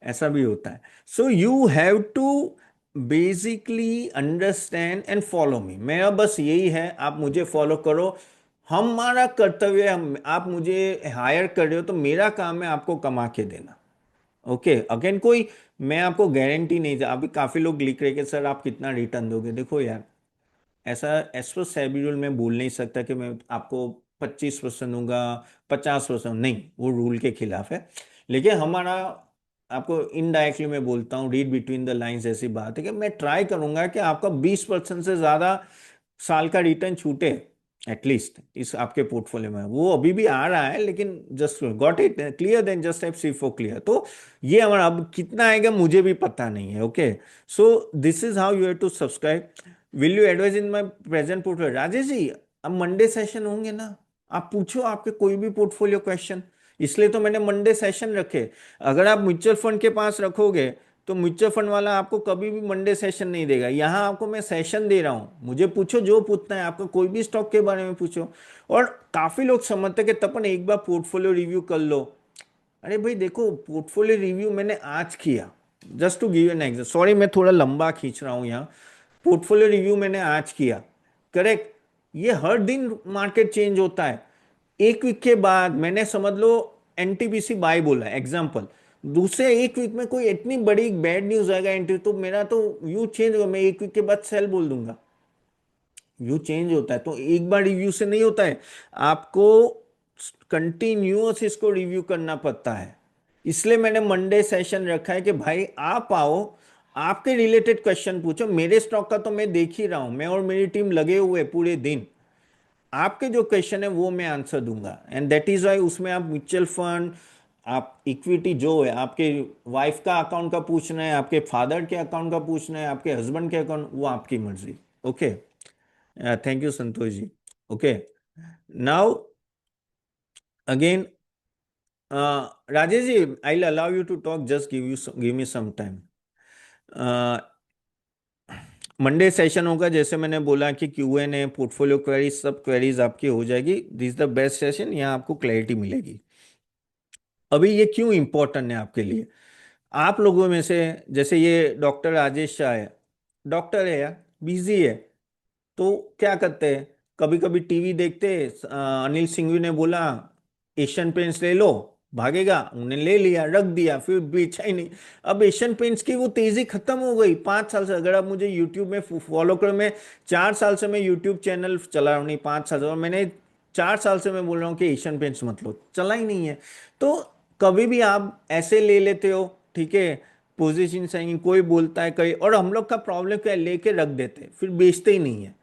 ऐसा भी होता है। So you have to basically understand and follow me. मेरा बस यही है, आप मुझे फॉलो करो। हमारा कर्तव्य है, आप मुझे हायर कर रहे हो तो मेरा काम है आपको कमा के देना। ओके, अगेन कोई, मैं आपको गारंटी नहीं, अभी काफी लोग लिख रहे कि सर आप कितना रिटर्न दोगे। देखो यार, ऐसा एज पर सेबी रूल मैं बोल नहीं सकता कि मैं आपको 25% दूंगा, 50% नहीं, वो रूल के खिलाफ है। लेकिन हमारा, आपको इनडायरेक्टली मैं बोलता हूँ, रीड बिटवीन द लाइंस, ऐसी बात है कि मैं ट्राई करूंगा कि आपका 20% से ज्यादा साल का रिटर्न छूटे एटलीस्ट इस आपके पोर्टफोलियो में। वो अभी भी आ रहा है, लेकिन just got it clear, then just type C for clear. तो ये हमारा, अब कितना आएगा मुझे भी पता नहीं है। Okay, so this is how you have to subscribe. Will you advise in my present portfolio? Rajesh ji, अब मंडे सेशन होंगे ना, आप पूछो आपके कोई भी पोर्टफोलियो क्वेश्चन। इसलिए तो मैंने मंडे सेशन रखे। अगर आप म्यूचुअल फंड के पास रखोगे तो म्यूचुअल फंड वाला आपको कभी भी मंडे सेशन नहीं देगा। यहां आपको मैं सेशन दे रहा हूं, मुझे पूछो जो पूछना है आपका, कोई भी स्टॉक के बारे में पूछो। और काफी लोग समझते हैं कि तपन एक बार पोर्टफोलियो रिव्यू कर लो। अरे भाई देखो, पोर्टफोलियो रिव्यू मैंने आज किया, just to give an example, sorry मैं थोड़ा लंबा खींच रहा हूं यहाँ। पोर्टफोलियो रिव्यू मैंने आज किया, करेक्ट। ये हर दिन मार्केट चेंज होता है। एक वीक के बाद मैंने, समझ लो, एनटीपीसी बाय बोला एग्जांपल, दूसरे एक वीक में कोई इतनी बड़ी बैड न्यूज आएगा एंट्री, तो मेरा तो व्यू चेंज होगा, मैं एक वीक के बाद सेल बोल दूंगा। व्यू चेंज होता है, तो एक बार रिव्यू से नहीं होता है, आपको कंटिन्यूअस इसको रिव्यू करना पड़ता है। इसलिए मैंने मंडे सेशन रखा है कि भाई आप आओ, आपके रिलेटेड क्वेश्चन पूछो। मेरे स्टॉक का तो मैं देख ही रहा हूं, मैं और मेरी टीम लगे हुए हैं पूरे दिन। आपके जो क्वेश्चन है वो मैं आंसर दूंगा, एंड दैट इज वाई उसमें आप म्यूचुअल फंड, आप इक्विटी जो है, आपके वाइफ का अकाउंट का पूछना है, आपके फादर के अकाउंट का पूछना है, आपके हस्बैंड के अकाउंट, वो आपकी मर्जी। Okay, thank you Santosh ji. Okay, now again, Rajesh ji, I will allow you to talk, just give me some time. Monday session होगा, जैसे मैंने बोला कि Q&A, पोर्टफोलियो क्वेरीज, सब क्वेरीज आपकी हो जाएगी। This is the best session, यहाँ आपको क्लैरिटी मिलेगी। अभी ये क्यों इंपॉर्टेंट है आपके लिए? आप लोगों में से, जैसे ये डॉक्टर राजेश शाह है, डॉक्टर है यार, बिजी है, तो क्या करते हैं, कभी कभी टीवी देखते, अनिल सिंघवी ने बोला एशियन पेंट्स ले लो, भागेगा, उन्हें ले लिया, रख दिया, फिर बेचा ही नहीं। अब एशियन पेंट्स की वो तेजी खत्म हो गई 5 साल से। अगर आप मुझे यूट्यूब में फॉलो करो, मैं 4 साल से मैं यूट्यूब चैनल चला रहा हूँ, नहीं 5 साल से, और मैंने 4 साल से मैं बोल रहा हूँ कि एशियन पेंट्स मत लो, चला ही नहीं है। तो कभी भी आप ऐसे ले लेते हो, ठीक है, पोजीशन सेइंग, कोई बोलता है कहीं, और हम लोग का प्रॉब्लम क्या है, लेके रख देते हैं, फिर बेचते ही नहीं है।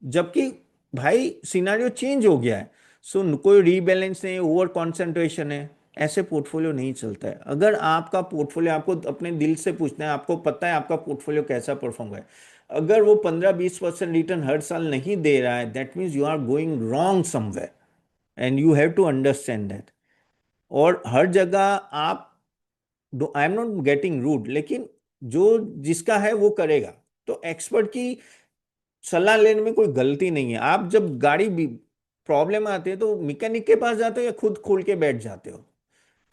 जबकि भाई सिनारियो चेंज हो गया है। सो कोई रीबैलेंस नहीं, ओवर कॉन्सेंट्रेशन है, ऐसे पोर्टफोलियो नहीं चलता है। अगर आपका पोर्टफोलियो, आपको अपने दिल से पूछना है, आपको पता है आपका पोर्टफोलियो कैसा परफॉर्म है, अगर वो 15-20% रिटर्न हर साल नहीं दे रहा है, that means you are going wrong somewhere, and you have to understand that. और हर जगह आप, I am not getting rude, लेकिन जो जिसका है वो करेगा। तो एक्सपर्ट की सलाह लेने में कोई गलती नहीं है। आप जब गाड़ी भी प्रॉब्लम आती है तो मैकेनिक के पास जाते हो या खुद खोल के बैठ जाते हो,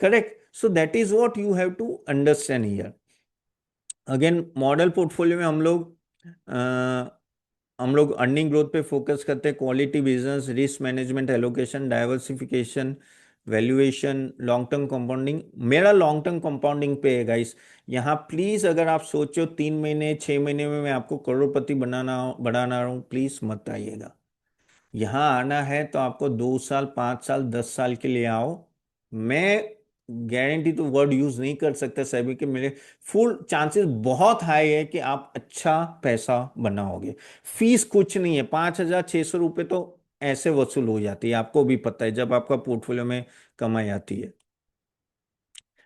correct. So that is what you have to understand here. Again model portfolio में हम लोग अर्निंग ग्रोथ पे फोकस करते हैं, quality business, risk management, allocation, diversification, valuation, long term compounding. मेरा लॉन्ग टर्म कंपाउंडिंग पे है गाइस। यहाँ प्लीज, अगर आप सोचो 3 महीने 6 महीने में मैं आपको करोड़पति बनाना रहा हूँ, प्लीज मत आइएगा। यहाँ आना है तो आपको 2 साल, 5 साल, 10 साल के लिए आओ। मैं गारंटी तो वर्ड यूज नहीं कर सकता सभी के, मेरे फुल चांसेस बहुत हाई है कि आप अच्छा पैसा बनाओगे। फीस कुछ नहीं है, 5,600 रुपये तो ऐसे वसूल हो जाती है, आपको भी पता है, जब आपका पोर्टफोलियो में कमाई आती है।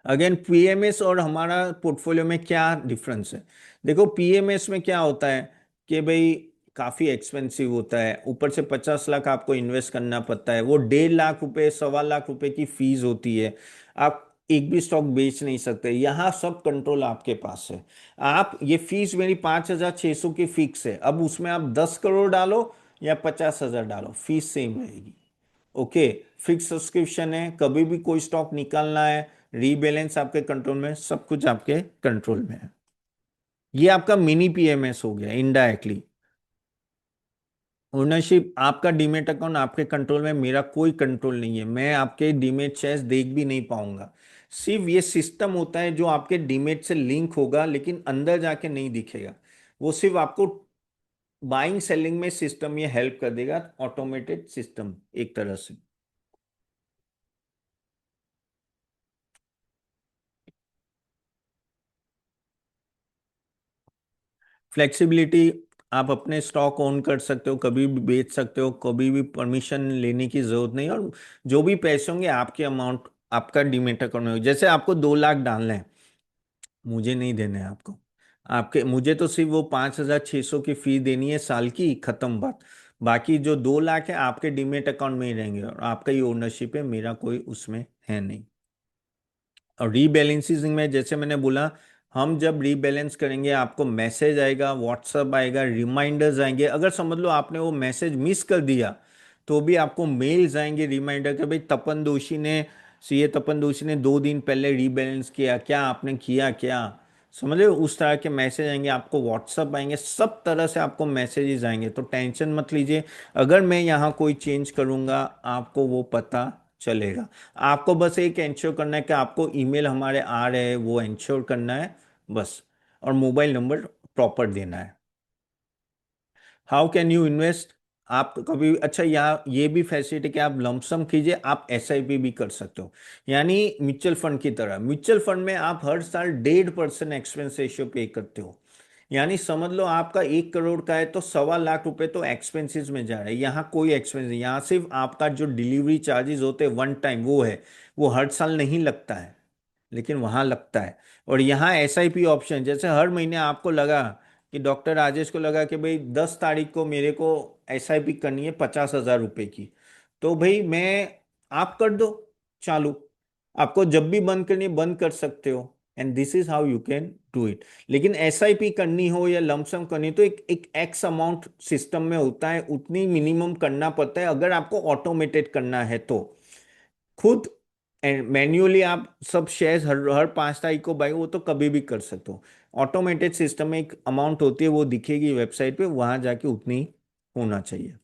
अगेन पीएमएस और हमारा पोर्टफोलियो में क्या डिफरेंस है? देखो पीएमएस में क्या होता है कि भाई काफी एक्सपेंसिव होता है, ऊपर से 50 लाख आपको इन्वेस्ट करना पड़ता है, वो 1.5 लाख रुपए, 1.25 लाख रुपए की फीस होती है। आप एक भी स्टॉक बेच नहीं सकते, यहाँ सब कंट्रोल आपके पास है। आप, ये फीस मेरी 5,600 की फिक्स है, अब उसमें आप 10 करोड़ डालो या 50,000 डालो, फीस सेम रहेगी। ओके, फिक्स सब्सक्रिप्शन है, कभी भी कोई स्टॉक निकालना है, रीबैलेंस आपके कंट्रोल में, सब कुछ आपके कंट्रोल में है। ये आपका मिनी पीएमएस हो गया इनडायरेक्टली। ओनरशिप आपका डीमेट अकाउंट आपके कंट्रोल में, मेरा कोई कंट्रोल नहीं है, मैं आपके डीमेट शेयर्स देख भी नहीं पाऊंगा। सिर्फ ये सिस्टम होता है जो आपके डीमेट से लिंक होगा, लेकिन अंदर जाके नहीं दिखेगा। वो सिर्फ आपको बाइंग सेलिंग में सिस्टम ये हेल्प कर देगा, ऑटोमेटेड सिस्टम एक तरह से। फ्लेक्सिबिलिटी, आप अपने स्टॉक ऑन कर सकते हो, कभी भी बेच सकते हो, कभी भी परमिशन लेने की जरूरत नहीं। और जो भी पैसे होंगे आपके अमाउंट आपका डीमेट अकाउंट में जैसे आपको 2 लाख डालना है, मुझे नहीं देना है आपको। आपके मुझे तो सिर्फ वो 5,600 की फी देनी है साल की, खत्म बात। बाकी जो 2 लाख है आपके डीमेट अकाउंट में ही रहेंगे, और आपका ही ओनरशिप है, मेरा कोई उसमें है नहीं। और रीबैलेंसिंग में जैसे मैंने बोला, हम जब रीबैलेंस करेंगे आपको मैसेज आएगा, व्हाट्सअप आएगा, रिमाइंडर्स आएंगे। अगर समझ लो आपने वो मैसेज मिस कर दिया, तो भी आपको मेल्स आएंगे रिमाइंडर के, भाई तपन दोषी ने, सीए तपन दोषी ने 2 दिन पहले रीबैलेंस किया, क्या आपने किया क्या? समझ रहे हो, उस तरह के मैसेज आएंगे आपको, व्हाट्सअप आएंगे, सब तरह से आपको मैसेजेस आएंगे। तो टेंशन मत लीजिए, अगर मैं यहाँ कोई चेंज करूँगा आपको वो पता चलेगा। आपको बस एक इंश्योर करना है कि आपको ईमेल हमारे आ रहे हैं, वो इंश्योर करना है बस। और मोबाइल नंबर प्रॉपर देना है। How can you invest? आप कभी, अच्छा यहाँ ये भी फैसिलिटी कि आप लमसम कीजिए, आप एसआईपी भी कर सकते हो। यानी म्यूचुअल फंड की तरह, म्यूचुअल फंड में आप हर साल 1.5% एक्सपेंस रेशियो पे करते हो। यानी समझ लो आपका 1 करोड़ का है तो 1.25 लाख रुपए तो एक्सपेंसेस में जा रहा है। यहाँ कोई एक्सपेंस नहीं, यहाँ सिर्फ आपका जो डिलीवरी चार्जेस होते हैं वन टाइम वो है, वो हर साल नहीं लगता है, लेकिन वहां लगता है। और यहाँ एसआईपी ऑप्शन, जैसे हर महीने आपको लगा कि डॉक्टर राजेश को लगा कि भाई 10 तारीख को मेरे को एसआईपी करनी है 50,000 रुपए की, तो भाई मैं, आप कर दो चालू। आपको जब भी बंद करनी है बंद कर सकते हो, and this is how you can do it. लेकिन एसआईपी करनी हो या लमसम करनी तो एक एक एक्स अमाउंट सिस्टम में होता है, उतनी मिनिमम करना पड़ता है। अगर आपको ऑटोमेटेड करना है तो खुद मैन्युअली आप सब शेयर्स हर हर 5 तारीख को बाई, वो तो कभी भी कर सकते हो। ऑटोमेटेड सिस्टम में एक अमाउंट होती है, वो दिखेगी वेबसाइट पे, वहां जाके उतनी होना चाहिए।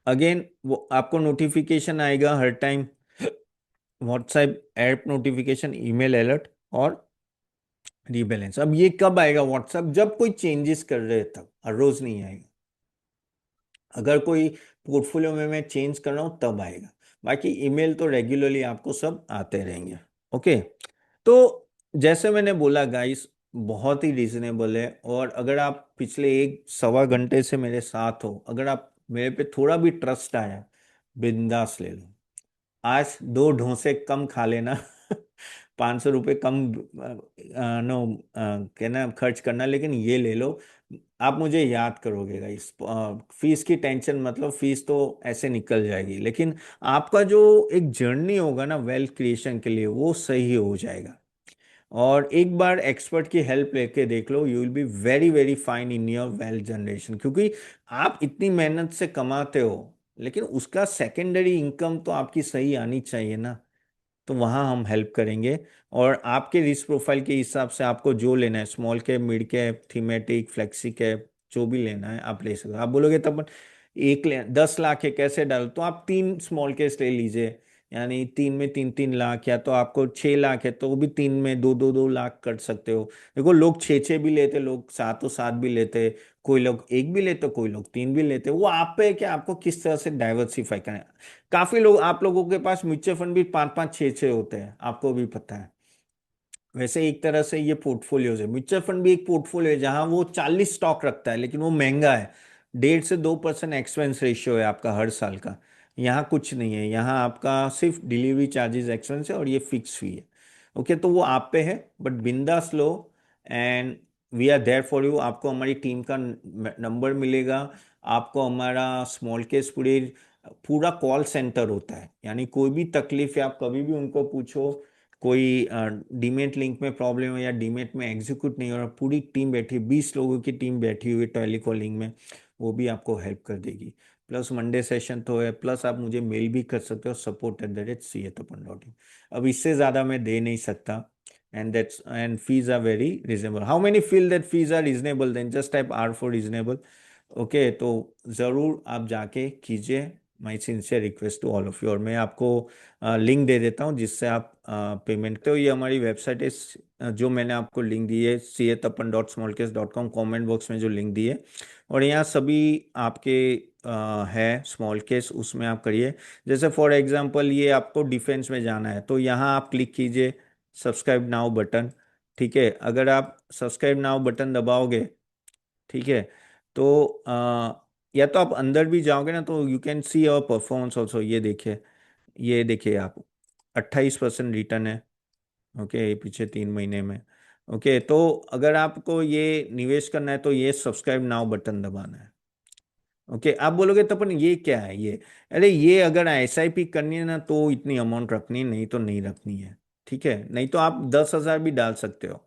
अगेन वो आपको नोटिफिकेशन आएगा हर time, WhatsApp app notification, email alert और रीबैलेंस। अब ये कब आएगा व्हाट्सएप? जब कोई चेंजेस कर रहे हैं तब, हर रोज नहीं आएगा। अगर कोई पोर्टफोलियो में मैं चेंज कर रहा हूँ तब आएगा। बाकी ईमेल तो रेगुलरली आपको सब आते रहेंगे। ओके। तो जैसे मैंने बोला गाइस, बहुत ही रीजनेबल है। और अगर आप पिछले 1 सवा घंटे से मेरे साथ हो, अगर आप मेरे पे थोड़ा भी ट्रस्ट आया, बिंदास ले लो। आज 2 डोसे कम खा लेना, 500 रुपये कम नो कहना खर्च करना, लेकिन ये ले लो। आप मुझे याद करोगे गाइस, फीस की टेंशन, मतलब फीस तो ऐसे निकल जाएगी, लेकिन आपका जो एक जर्नी होगा ना वेल्थ क्रिएशन के लिए, वो सही हो जाएगा। और एक बार एक्सपर्ट की हेल्प लेके देख लो, you will be very very fine in your wealth generation. क्योंकि आप इतनी मेहनत से कमाते हो, लेकिन उसका सेकेंडरी इनकम तो आपकी सही आनी चाहिए ना। तो वहाँ हम हेल्प करेंगे। और आपके रिस्क प्रोफाइल के हिसाब से आपको जो लेना है, small cap, mid cap, thematic, flexi cap, जो भी लेना है आप ले सकते हो। आप बोलोगे तब एक ले 10 लाख है कैसे डाल, तो आप 3 स्मॉल कैप ले लीजिए। यानी 3 में 3 3 लाख, या तो आपको 6 लाख है तो वो भी 3 में 2 2 2 लाख कर सकते हो। देखो लोग 6 6 भी लेते, लोग 7 7 भी लेते, कोई लोग एक भी लेते, कोई लोग 3 भी लेते। वो आप पे है कि आपको किस तरह से डाइवर्सिफाई करना है। काफी लोग, आप लोगों के पास म्यूचुअल फंड भी 5 5 6 6 होते हैं, आपको भी पता है। वैसे एक तरह से ये पोर्टफोलियोज है, म्यूचुअल फंड भी एक पोर्टफोलियो है जहां वो 40 स्टॉक रखता है, लेकिन वो महंगा है। 1.5 से 2% एक्सपेंस रेशियो है आपका हर साल का। यहाँ कुछ नहीं है, यहाँ आपका सिर्फ डिलीवरी चार्जेस एक्सपेंस है, और ये फिक्स फी है। ओके, तो वो आप पे है, बट बिंदास लो। And we are there for you. आपको हमारी टीम का नंबर मिलेगा, आपको हमारा स्मॉल केस पूरी पूरा कॉल सेंटर होता है। यानी कोई भी तकलीफ है आप कभी भी उनको पूछो। कोई डीमेट लिंक में प्रॉब्लम है या डीमेट में एग्जीक्यूट नहीं हो रहा, पूरी टीम बैठी, 20 लोगों की टीम बैठी हुई टेलीकॉलिंग में, वो भी आपको हेल्प कर देगी। प्लस मंडे सेशन तो है, प्लस आप मुझे मेल भी कर सकते हो, support@ca.in। अब इससे ज़्यादा मैं दे नहीं सकता। And fees are very reasonable. How many feel that fees are reasonable? Then just type R for reasonable। Okay, तो ज़रूर आप जाके कीजिए। My sincere request to all of you. और मैं आपको लिंक दे देता हूँ जिससे आप पेमेंट, तो ये हमारी वेबसाइट है। जो मैंने आपको लिंक दी है CA-tapan.smallcase.com, कमेंट बॉक्स में जो लिंक दी है, और यहाँ सभी आपके है स्मॉल केस, उसमें आप करिए। जैसे फॉर एग्जांपल ये आपको डिफेंस में जाना है तो यहाँ आप क्लिक कीजिए सब्सक्राइब नाउ बटन। ठीक है, अगर आप सब्सक्राइब नाउ बटन दबाओगे, ठीक है, तो या तो आप अंदर भी जाओगे ना तो you can see our performance also. ये देखिए, ये देखिए आप, 28% रिटर्न है। ओके, ये पीछे 3 महीने में। ओके, तो अगर आपको ये निवेश करना है तो ये सब्सक्राइब नाउ बटन दबाना है। ओके, आप बोलोगे तो अपन ये क्या है ये, अरे ये अगर SIP करनी है ना तो इतनी अमाउंट रखनी है, नहीं तो नहीं रखनी है। ठीक है, नहीं तो आप 10,000 भी डाल सकते हो।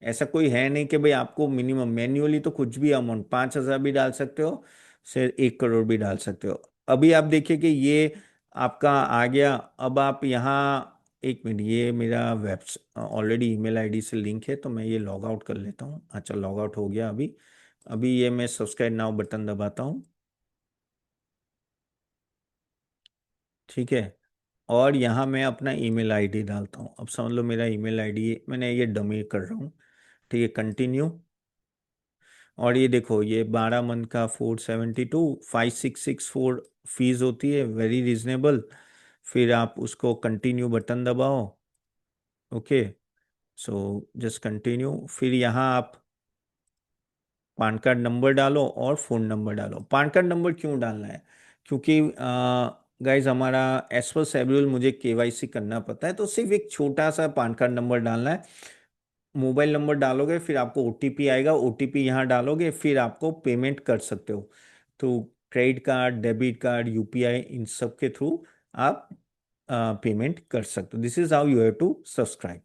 ऐसा कोई है नहीं कि भाई आपको मिनिमम, मैन्युअली तो कुछ भी अमाउंट 5,000 भी डाल सकते हो, से 1 करोड़ भी डाल सकते हो। अभी आप देखिए कि ये आपका आ गया। अब आप यहाँ, एक मिनट, ये मेरा वेब ऑलरेडी ईमेल आईडी से लिंक है तो मैं ये लॉग आउट कर लेता हूँ। अच्छा, लॉग आउट हो गया अभी। अभी ये मैं सब्सक्राइब नाउ बटन दबाता हूँ। ठीक है, और यहाँ मैं अपना ईमेल आईडी डालता हूँ। अब समझ लो मेरा ईमेल आईडी मैंने ये डमी कर रहा हूँ। ठीक है, कंटिन्यू। और ये देखो, ये 12 मंथ का 472, 5664 फीस होती है, वेरी रिजनेबल। फिर आप उसको कंटिन्यू बटन दबाओ। Okay, so just continue. फिर यहाँ आप पान कार्ड नंबर डालो और फ़ोन नंबर डालो। पान कार्ड नंबर क्यों डालना है? क्योंकि गाइज हमारा एज पर शेड्यूल मुझे KYC करना पड़ता है, तो सिर्फ एक छोटा सा पान कार्ड नंबर डालना है। मोबाइल नंबर डालोगे, फिर आपको OTP आएगा, OTP यहाँ डालोगे, फिर आपको पेमेंट कर सकते हो। तो credit card, debit card, UPI, इन सब के थ्रू आप पेमेंट कर सकते हो। This is how you have to subscribe.